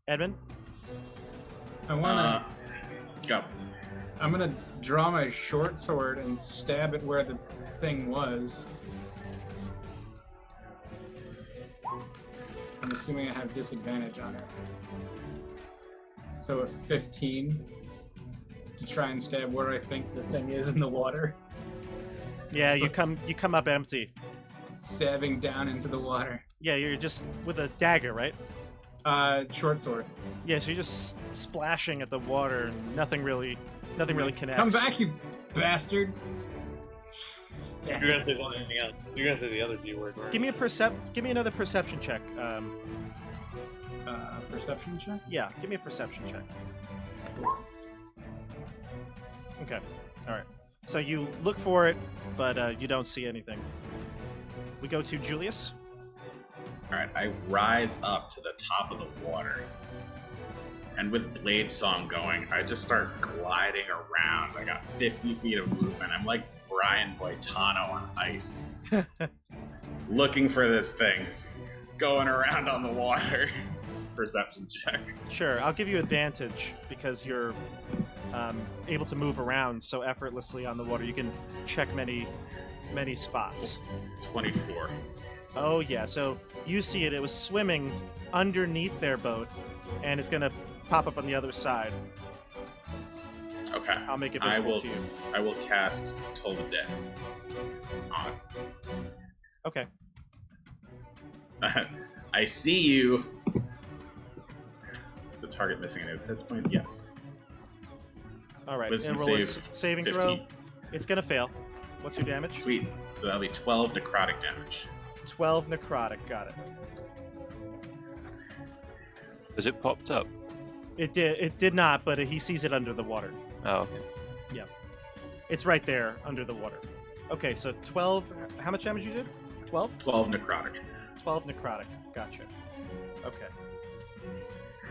Edmund. I wanna. Go. I'm gonna draw my short sword and stab it where the thing was. I'm assuming I have disadvantage on it. So a 15 to try and stab where I think the thing is in the water. Yeah, you come up empty. Stabbing down into the water. Yeah, you're just with a dagger, right? Short sword. Yeah, so you're just splashing at the water, and nothing really connects. Come back, you bastard! You're gonna say something else. You're gonna say the other B word. Right? Give me another perception check. Perception check? Yeah, give me a perception check. Okay, all right. So you look for it, but you don't see anything. We go to Julius. All right, I rise up to the top of the water, and with Blade Song going, I just start gliding around. I got 50 feet of movement. I'm like Brian Boitano on ice, looking for this thing, going around on the water. Perception check. Sure, I'll give you advantage because you're able to move around so effortlessly on the water. You can check many spots. 24. Oh yeah, so you see it. It was swimming underneath their boat, and it's gonna pop up on the other side. Okay. I'll make it visible to you. I will cast Toll the Dead on. Okay. I see you. Is the target missing any hit point? Yes. All right. Wisdom And roll its save, saving 15. throw. It's gonna fail. What's your damage? Sweet. So that'll be 12 necrotic damage. 12 necrotic. Got it. Has it popped up? It did. It did not, but he sees it under the water. Oh, okay. It's right there under the water. Okay, so 12. How much damage you did? 12. 12 necrotic. 12 necrotic. Gotcha. Okay.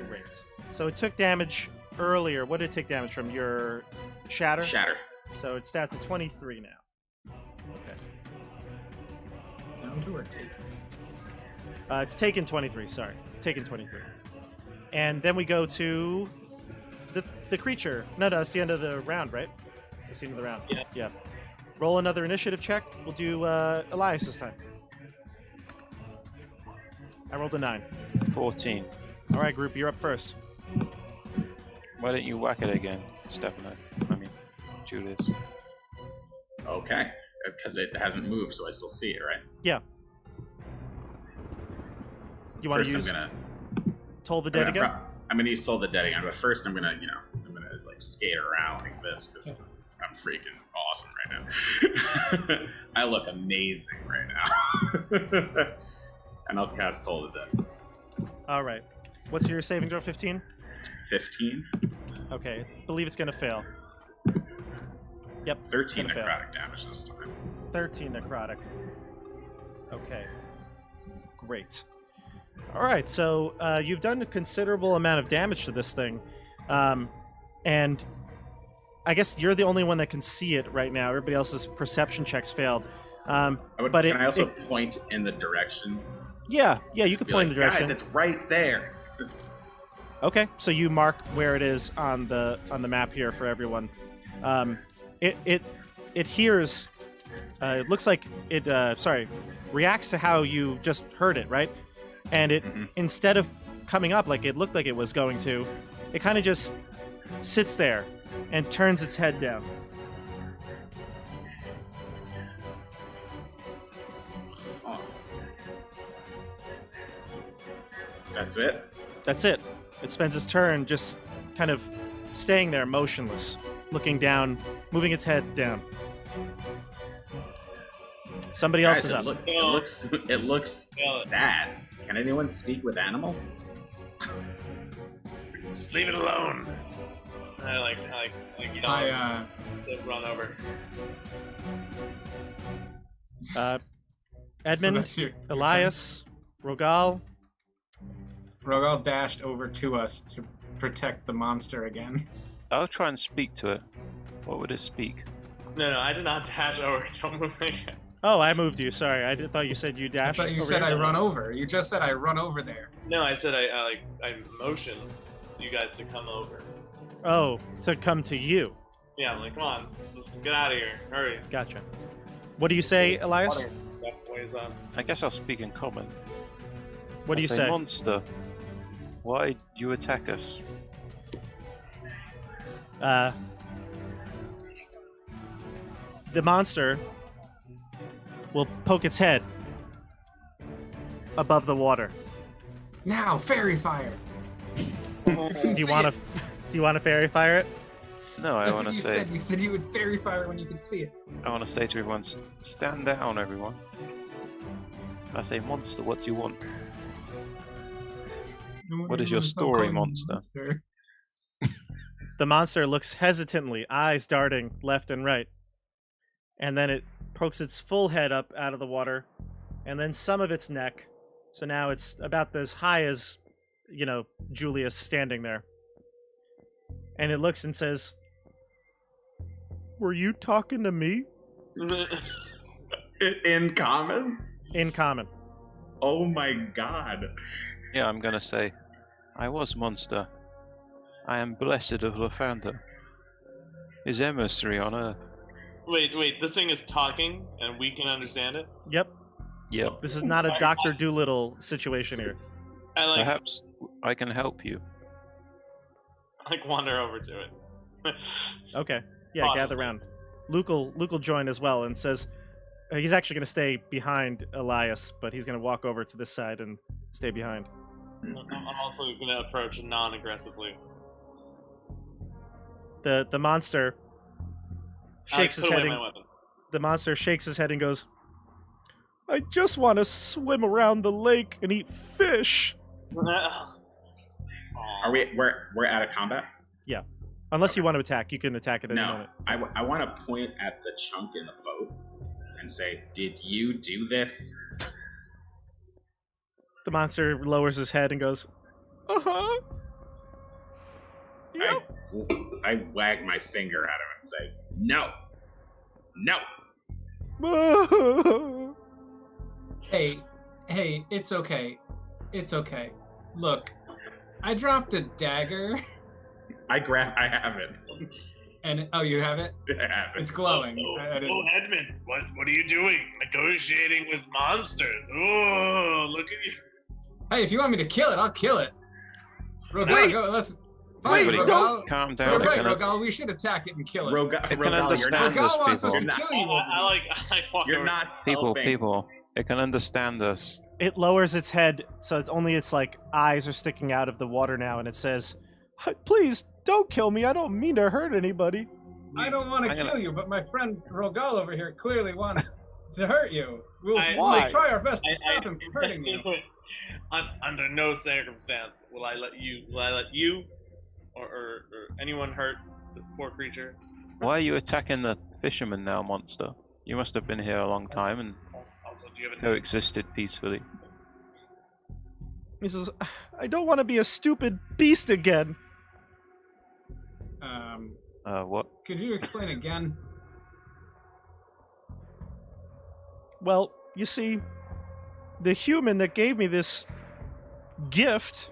Great. So it took damage earlier. What did it take damage from? Your shatter? Shatter. So it's down to 23 now. Okay. Down to or take? It's taken 23, sorry. Taken 23. And then we go to the creature. No, that's the end of the round, right? That's the end of the round. Yeah. Roll another initiative check. We'll do Elias this time. I rolled a 9. 14. All right, group, you're up first. Why don't you whack it again, Stefano? I mean, Julius. Okay. Because it hasn't moved, so I still see it, right? Yeah. You want First, to use I'm gonna Toll the Dead again? I'm gonna use Toll the Dead again, but first I'm gonna like skate around like this because I'm freaking awesome right now. I look amazing right now. And I'll cast Toll the Dead. All right. What's your saving throw? 15? 15. Okay. Believe it's going to fail. Yep. 13 gonna fail. necrotic damage this time. 13 necrotic. Okay. Great. All right, so you've done a considerable amount of damage to this thing. And I guess you're the only one that can see it right now. Everybody else's perception checks failed. Can I also point in the direction? Yeah, you can Be point like, in the direction. Guys, it's right there. Okay, so you mark where it is on the map here for everyone. It hears. It looks like it. Reacts to how you just heard it, right? and it Mhm. instead of coming up like it looked like it was going to, it kind of just sits there and turns its head down. Oh. That's it. That's it. It spends its turn just kind of staying there motionless, looking down, moving its head down. Somebody else Guys, is up. It looks Yeah. sad. Can anyone speak with animals? Just leave it alone. I like yell I to run over. so Edmund, that's your turn. Elias, Rogal. Rogal dashed over to us to protect the monster again. I'll try and speak to it. What would it speak? No, I did not dash over. Don't move my guy. Oh, I moved you. Sorry, thought you said you I dashed. thought you over said here. I run over. You just said I run over there. No, I said I motioned you guys to come over. Oh, to come to you. Yeah, I'm like, come on, just get out of here, hurry. Gotcha. What do you say, Elias? Water stuff weighs on. I guess I'll speak in common. What do I'll you say? Monster, why do you attack us? The monster will poke its head above the water. Now, fairy fire. Do you want to? Do you want to fairy fire it? No, I That's want what to you say. said. You said you would fairy fire when you could see it. I want to say to everyone, stand down, everyone. I say, monster, what do you want? What is your story, monster? The monster looks hesitantly, eyes darting left and right, and then it pokes its full head up out of the water, and then some of its neck. So now it's about as high as, Julius standing there. And it looks and says, "Were you talking to me?" In common? In common. Oh my god. Yeah, I'm gonna say, I was monster. I am blessed of Lathander, his emissary on earth. Wait, this thing is talking and we can understand it? Yep. Yep. This is not a Dr. Doolittle situation here. I like Perhaps I can help you. wander over to it. Okay. Yeah, gather Cautiously. around. Luke will join as well and says he's actually going to stay behind Elias, but he's going to walk over to this side and stay behind. I'm also going to approach non-aggressively. The monster shakes his put head away and my weapon. the monster shakes his head and goes, "I just want to swim around the lake and eat fish." Are we're out of combat? Yeah. Unless you want to attack, you can attack at any No. moment. I want to point at the chunk in the boat and say, "Did you do this?" The monster lowers his head and goes, "Uh-huh. Yep." I wag my finger at him and say, "No. No." Hey, it's okay. It's okay. Look, I dropped a dagger, I have it. and oh, you have it? I have it. It's glowing. I didn't. Edmund, what are you doing? Negotiating with monsters. Oh, look at you. Hey, if you want me to kill it, I'll kill it. Rogal, Wait! go. Let's. Fine, Everybody, Rogal. calm You're down. right, I can, Rogal. We should attack it and kill it. Rogal, can you're understand not. this, Rogal wants us people. to You're kill you. over I here. walk You're over. not People, helping. it can understand us. It lowers its head, so it's only its like eyes are sticking out of the water now, and it says, "Please don't kill me. I don't mean to hurt anybody." I don't want to I'm gonna- kill you, but my friend Rogal over here clearly wants to hurt you. We'll Why? try our best to stop him from hurting you. Under no circumstance will I let you or anyone hurt this poor creature. Why are you attacking the fisherman now, monster? You must have been here a long time and Also, do you have a coexisted peacefully. He says, "I don't want to be a stupid beast again." What? Could you explain again? Well, you see, the human that gave me this gift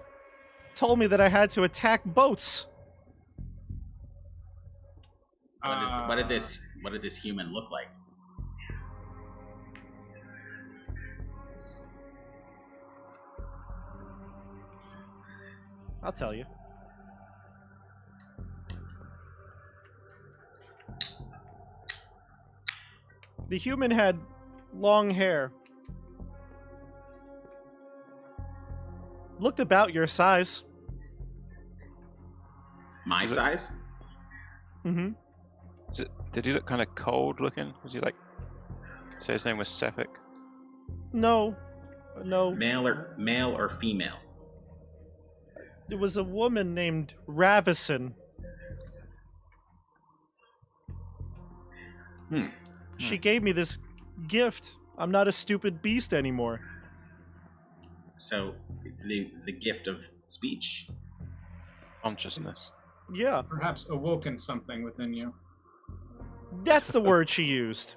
told me that I had to attack boats. What did this human look like? I'll tell you. The human had long hair. Looked about your size. My Is it- size? Mm-hmm. Did he look kind of cold looking? Was he like? Say his name was Sephic. No. No. Male or female? It was a woman named Ravison. She gave me this gift. I'm not a stupid beast anymore. So the gift of speech. Consciousness. Yeah, Perhaps awoken something within you. that's the word she used.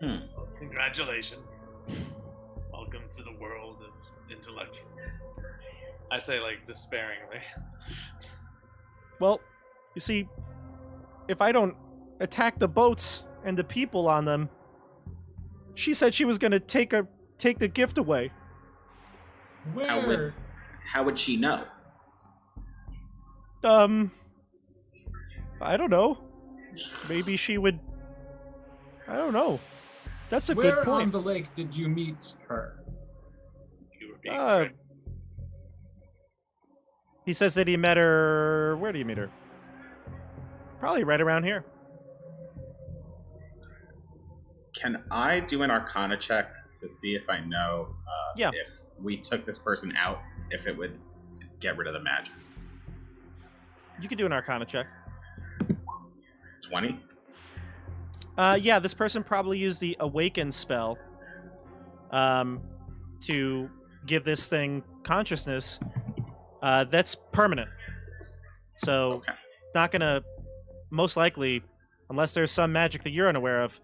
Well, congratulations. Welcome to the world of intellectuals. I say, like, despairingly. Well, you see, if I don't attack the boats and the people on them, she said she was going to take the gift away. Where? How would she know? I don't know. Maybe she would. I don't know. That's a Where good point. on the lake did you meet her? You were being Uh, tricked. He says that he met her. Where did he meet her? Probably right around here. Can I do an Arcana check to see if I know Yeah. if we took this person out, if it would get rid of the magic? You can do an Arcana check. 20? Yeah, this person probably used the Awaken spell to give this thing consciousness. That's permanent. So, Okay. not gonna, most likely, unless there's some magic that you're unaware of,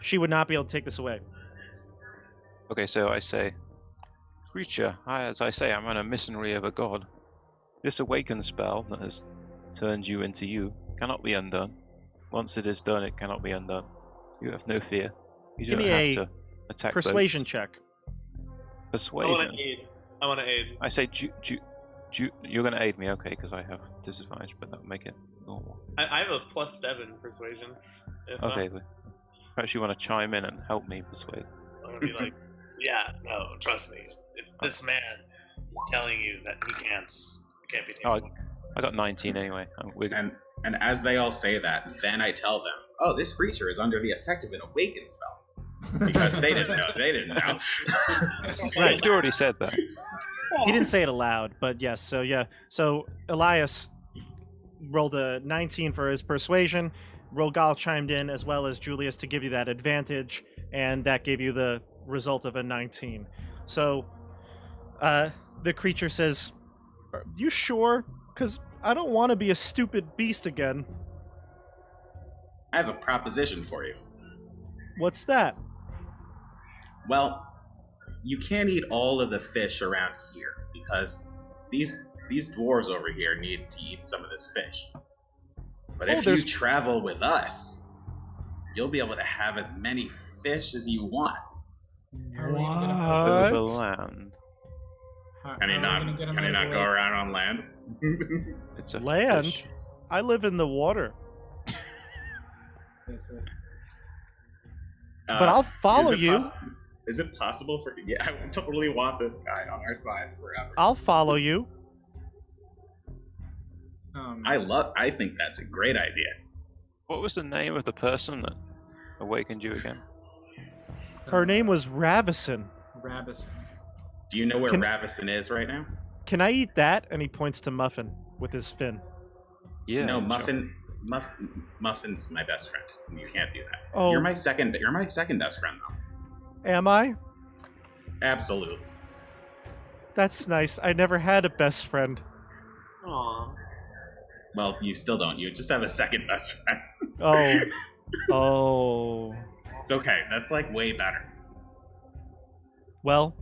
she would not be able to take this away. Okay, so I say, creature, as I say, I'm an emissary of a god. This awaken spell that has turned you into you cannot be undone. Once it is done, it cannot be undone. You have no fear. You Give don't me have a to attack Persuasion boats. check. Persuasion. I want to aid. I say, you're going to aid me, okay, because I have disadvantage, but that would make it normal. I have a +7 persuasion. If, Okay, but perhaps you want to chime in and help me persuade. I'm gonna be like, yeah, no, trust me. If this man is telling you that he can't be Oh, taken. I got 19 anyway. And as they all say that, then I tell them, "Oh, this creature is under the effect of an awaken spell," because they didn't know. They didn't know. Right. You already said that. He didn't say it aloud, but yes. So yeah. So Elias rolled a 19 for his persuasion. Rogal chimed in as well as Julius to give you that advantage, and that gave you the result of a 19. So the creature says, "Are you sure? Because I don't want to be a stupid beast again." I have a proposition for you. What's that? Well, you can't eat all of the fish around here because these dwarves over here need to eat some of this fish. But if you there's- travel with us, you'll be able to have as many fish as you want. How are we gonna- Over What? land. Can he not go around on land? It's a Land? fish. I live in the water, but I'll follow you. Is it possible for? Yeah, I totally want this guy on our side forever. I'll follow you. I think that's a great idea. What was the name of the person that awakened you again? Her name was Ravison. Rabison. Do you know where Can- Ravison is right now? Can I eat that? And he points to Muffin with his fin. Yeah. No, sure. Muffin's my best friend. You can't do that. Oh. You're my second best friend though. Am I? Absolutely. That's nice. I never had a best friend. Aw. Well, you still don't. You just have a second best friend. Oh. Oh. It's okay. That's like way better. Well,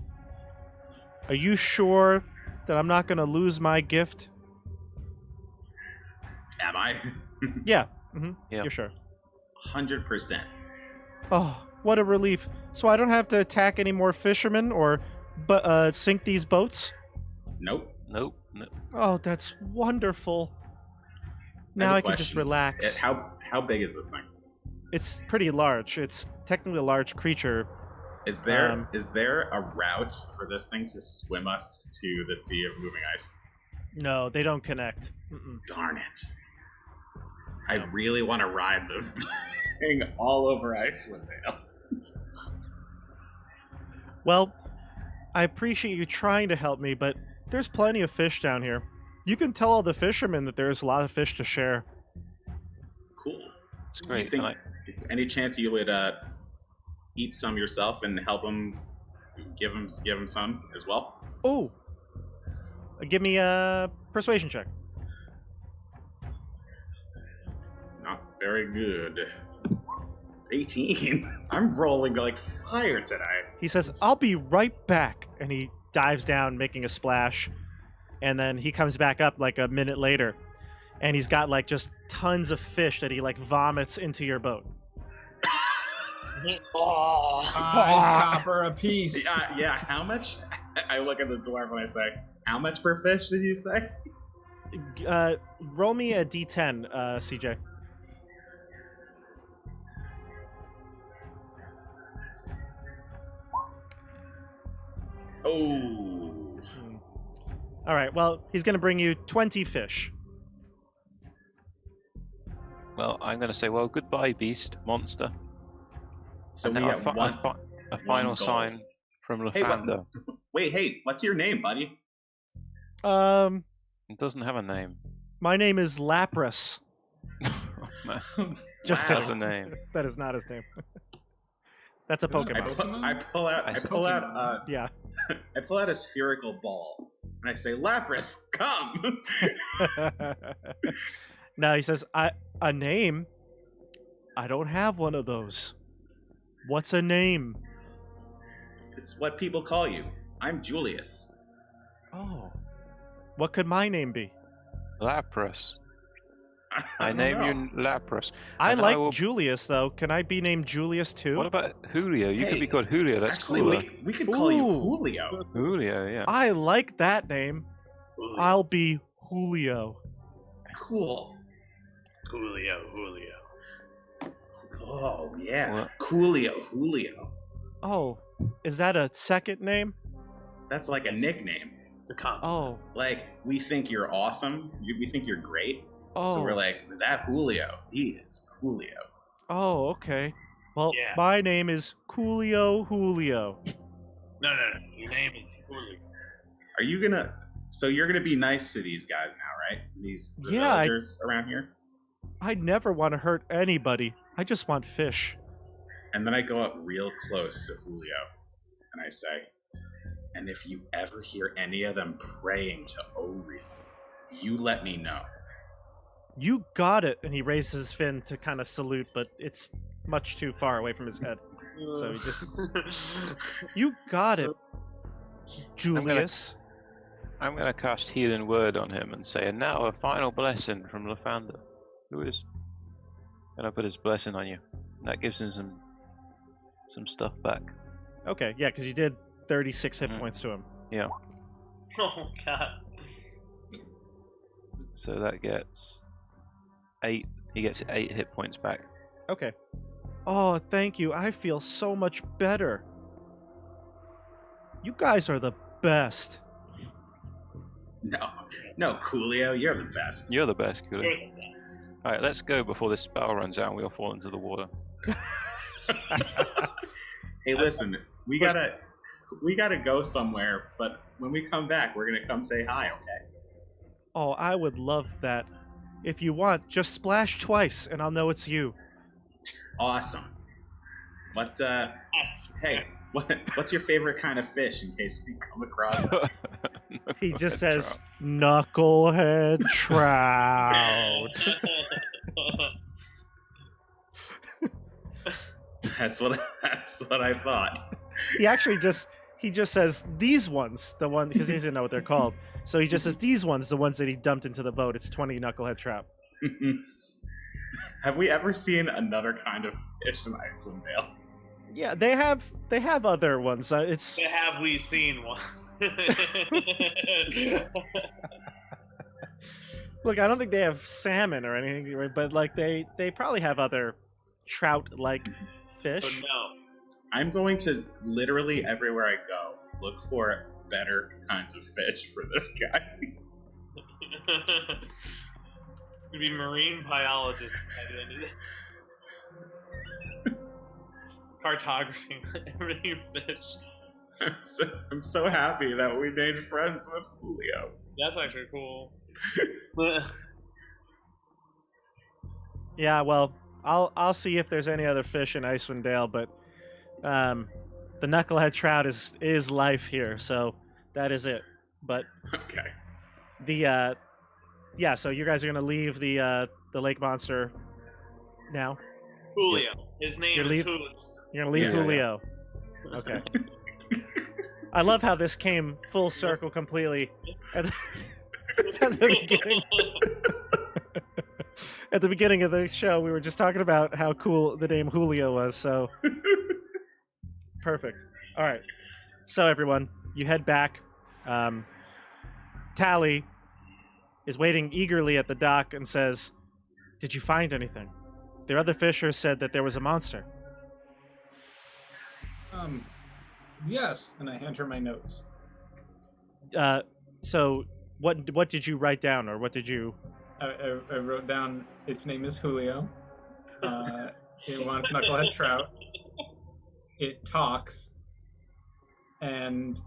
are you sure that I'm not going to lose my gift? Am I? Yeah. Yeah. You're sure. 100%. Oh, what a relief. So I don't have to attack any more fishermen or sink these boats? Nope. Nope. No. Oh, that's wonderful. have Now a I can just question. relax. How big is this thing? It's pretty large. It's technically a large creature. Is there a route for this thing to swim us to the Sea of Moving Ice? No, they don't connect. Mm-mm. Darn it. I really want to ride this thing all over Icewind Dale. Well, I appreciate you trying to help me, but there's plenty of fish down here. You can tell all the fishermen that there's a lot of fish to share. Cool. It's You great. think, any chance you would eat some yourself and help him, give him some as well? Oh, give me a persuasion check. Not very good. 18. I'm rolling like fire tonight. He says, "I'll be right back," and he dives down, making a splash, and then he comes back up like a minute later, and he's got like just tons of fish that he like vomits into your boat. Oh, 5 copper apiece. Yeah. How much? I look at the dwarf and I say, "How much per fish did you say?" Roll me a d10, CJ. Oh. All right. Well, he's going to bring you 20 fish. Well, I'm going to say, well, goodbye, beast, monster. So And we now get one. a final gold. sign from Hey, what- Lathander. Wait, hey, what's your name, buddy? It doesn't have a name. My name is Lapras. Just Wow. That's a name. That is not his name. That's a I Pokemon. I pull out Yeah. I pull out a spherical ball and I say, "Lapras, come!" No, he says, a name? I don't have one of those. What's a name? It's what people call you. I'm Julius. Oh. What could my name be? Lapras. I don't name know. you Lapras. I And like will- Julius, though. Can I be named Julius, too? What about Julio? You Hey, could be called Julio. That's Actually, cooler. we could call you Ooh. Julio. Julio, yeah. I like that name. I'll be Julio. Cool. Julio. Oh yeah, What? Julio. Oh, is that a second name? That's like a nickname. It's a compliment. Oh. Like, we think you're awesome. We think you're great. Oh. So we're like, that Julio, he is Julio. Oh, okay. Well, Yeah. my name is Julio. No. Your name is Julio. Are you gonna? So you're gonna be nice to these guys now, right? These the Yeah, I- villagers around here. I never want to hurt anybody. I just want fish. And then I go up real close to Julio, and I say, "And if you ever hear any of them praying to Ori, you let me know." You got it. And he raises his fin to kind of salute, but it's much too far away from his head. So he just... You got it, Julius. I'm going to cast Healing Word on him and say, and now a final blessing from Lathander, who is going to put his blessing on you. And that gives him some stuff back. Okay, yeah, because you did 36 hit Mhm. points to him. Yeah. Oh god. So that gets 8. He gets 8 hit points back. Okay. Oh, thank you. I feel so much better. You guys are the best. No, Julio, you're the best. You're the best, Kula. You're the best. Alright, let's go before this spell runs out and we all fall into the water. Hey, listen, we gotta go somewhere, but when we come back, we're gonna come say hi, okay? Oh, I would love that. If you want, just splash twice and I'll know it's you. Awesome. What? That's Hey, what's your favorite kind of fish in case we come across? He just says, knucklehead trout. That's what I thought. He actually just says these ones, the one because he doesn't know what they're called. So he just says these ones, the ones that he dumped into the boat. It's 20 knucklehead trout. Have we ever seen another kind of fish in Icewind Dale? Yeah, they have other ones. It's Have we seen one? Look, I don't think they have salmon or anything, right? But like they probably have other trout-like fish. So no. I'm going to literally everywhere I go look for better kinds of fish for this guy. Could be marine biologist by the end of this. Cartography, every fish. I'm so happy that we made friends with Julio. That's actually cool. Yeah, well, I'll see if there's any other fish in Icewind Dale, but the knucklehead trout is life here, so that is it. But Okay. the yeah, so you guys are gonna leave the lake monster now. Julio. His name You're is leave- Julio. You're gonna leave Yeah. Julio. Okay. I love how this came full circle completely at the beginning. At the beginning of the show, we were just talking about how cool the name Julio was, so perfect. All right. So everyone, you head back. Tally is waiting eagerly at the dock and says, "Did you find anything? Their other fishers said that there was a monster." Yes, and I hand her my notes. So what did you write down, or what did you? I wrote down its name is Julio. It wants knucklehead trout. It talks, and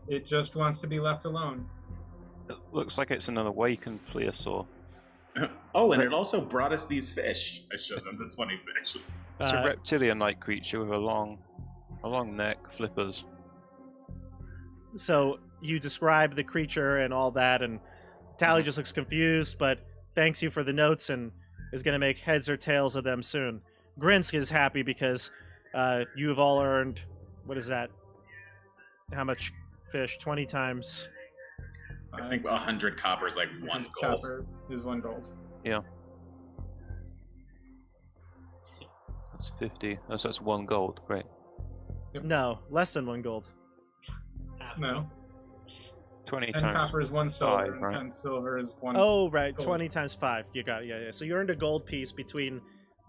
it just wants to be left alone. It looks like it's another wakened plesiosaur. Oh, and it also brought us these fish. I showed them the 20 fish. It's a reptilian-like creature with a long neck, flippers. So you describe the creature and all that, and Tally just looks confused, but thanks you for the notes and is going to make heads or tails of them soon. Grinsk is happy because you have all earned, what is that? How much fish? 20 times? I think 100 copper is like 1 gold. Copper is 1 gold. Yeah. That's 50. That's 1 gold. Great. No, less than 1 gold. No. 20 10 times. copper is 1 silver, 5, and right? 10 silver is 1. Oh, right. gold. 20 times 5. You got it. Yeah. So you earned a gold piece between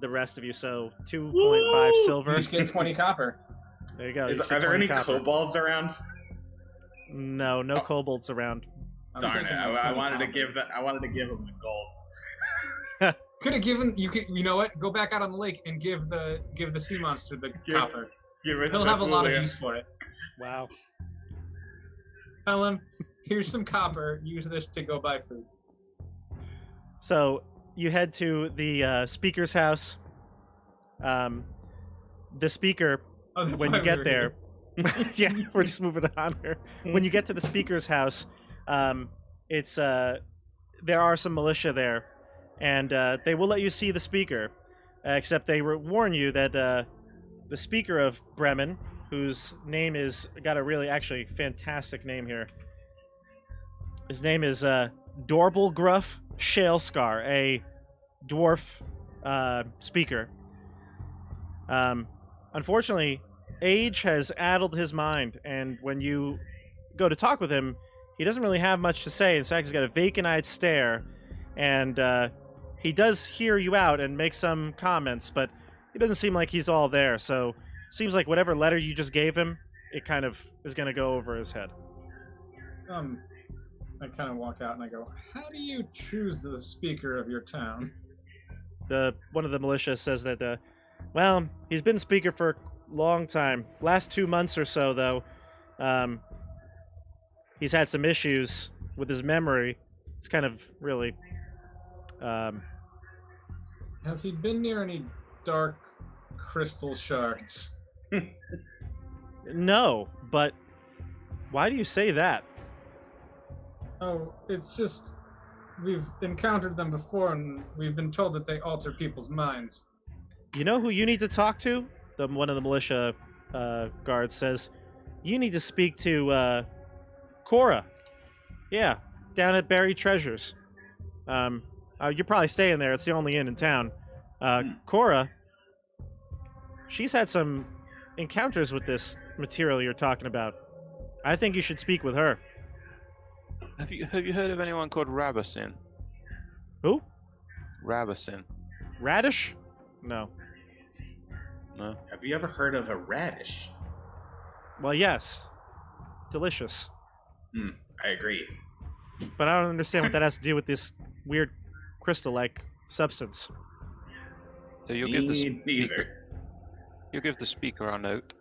the rest of you, so 2.5 Woo! silver. You each get 20 copper. There you go. Are You get there 20 any copper. kobolds around? No Oh. kobolds around. I'm Darn it! taking my I 20 wanted to copper. give that. I wanted to give him the gold. Could have given you know what? Go back out on the lake and give the sea monster the copper. Give it He'll to have a lot of Julio. use for it. Wow. Tell him, here's some copper. Use this to go buy food. So you head to the speaker's house. The speaker, Oh, that's when why you we get were there, here. yeah, we're just moving on here. When you get to the speaker's house, it's there are some militia there, and they will let you see the speaker, except they warn you that the speaker of Bremen, whose name is got a really actually fantastic name here. His name is Dorbalgruff Shalescar, a dwarf speaker. Unfortunately, age has addled his mind, and when you go to talk with him, he doesn't really have much to say. In fact, he's got a vacant-eyed stare, and he does hear you out and make some comments, but he doesn't seem like he's all there. So, seems like whatever letter you just gave him, it kind of is going to go over his head. I kind of walk out and I go, "How do you choose the speaker of your town?" One of the militia says that, well, he's been speaker for a long time. Last 2 months or so, though, he's had some issues with his memory. It's kind of really. Has he been near any dark crystal shards? No, but why do you say that? Oh, it's just we've encountered them before, and we've been told that they alter people's minds. You know who you need to talk to? One of the militia guards says, you need to speak to Cora. Yeah, down at Buried Treasures. You're probably staying there. It's the only inn in town. Cora, she's had some encounters with this material you're talking about. I think you should speak with her. Have you heard of anyone called Rabasin? Who? Rabasin? Radish? No. No. Have you ever heard of a radish? Well, yes. Delicious. I agree. But I don't understand what that has to do with this weird crystal-like substance. So you'll give the Me speaker. neither. You'll give the speaker our note.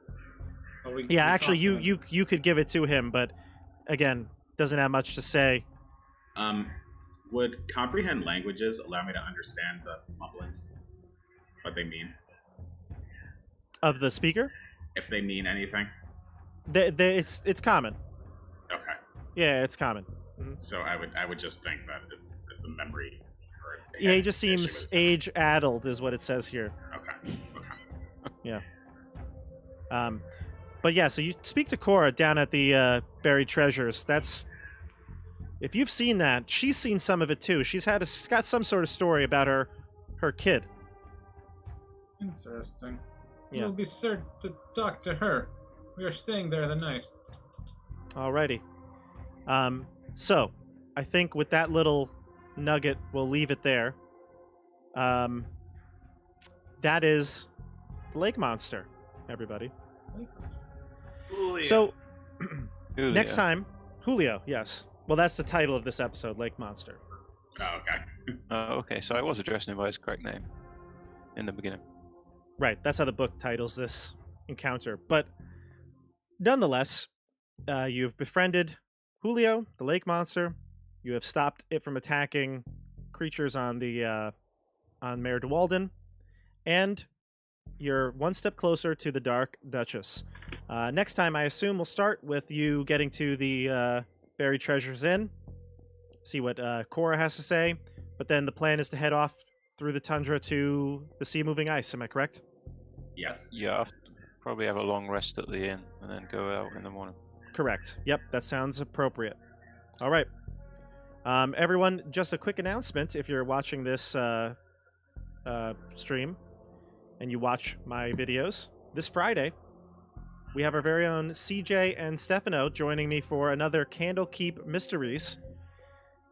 Oh, we Yeah, talked actually, to them. you could give it to him, but again, doesn't have much to say. Would comprehend languages allow me to understand the mumblings? What they mean? Of the speaker, If they mean anything? it's common. Okay. Yeah, it's common. So I would just think that it's a memory. Or a Yeah, he just issue with seems it. age-addled, is what it says here. Okay. Yeah. But yeah, so you speak to Cora down at the buried treasures. That's, if you've seen that, she's seen some of it too. She's got some sort of story about her kid. Interesting. Yeah. We'll be certain to talk to her. We are staying there the night. Alrighty. So I think with that little nugget, we'll leave it there. That is the lake monster, everybody. Julio. So Julio. next time, Julio. Yes. Well, that's the title of this episode, Lake Monster. Oh, okay. Oh, okay. So I was addressing him by his correct name in the beginning. Right. That's how the book titles this encounter. But nonetheless, you've befriended Julio, the lake monster. You have stopped it from attacking creatures on the on Mayor de Walden, and you're one step closer to the Dark Duchess. Next time, I assume we'll start with you getting to the Buried Treasures Inn, see what Cora has to say, but then the plan is to head off through the tundra to the sea-moving ice. Am I correct? Yes. Yeah, I'll probably have a long rest at the inn and then go out in the morning. Correct. Yep, that sounds appropriate. All right. Everyone, just a quick announcement. If you're watching this stream and you watch my videos, this Friday, we have our very own CJ and Stefano joining me for another Candlekeep Mysteries.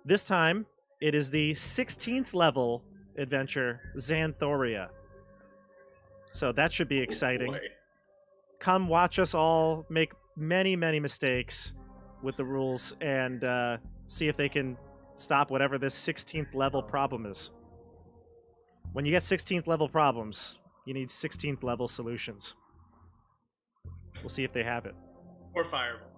This time, it is the 16th level adventure, Xanthoria. So that should be exciting. Boy. Come watch us all make many, many mistakes with the rules and see if they can stop whatever this 16th level problem is. When you get 16th level problems, you need 16th level solutions. We'll see if they have it. Or Fireball.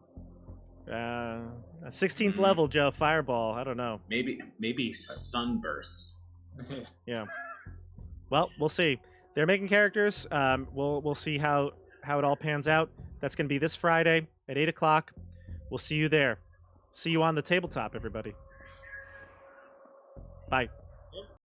At 16th level, Joe, Fireball, I don't know. Maybe sunburst. Yeah. Well, we'll see. They're making characters. We'll see how it all pans out. That's going to be this Friday at 8 o'clock. We'll see you there. See you on the tabletop, everybody. Bye.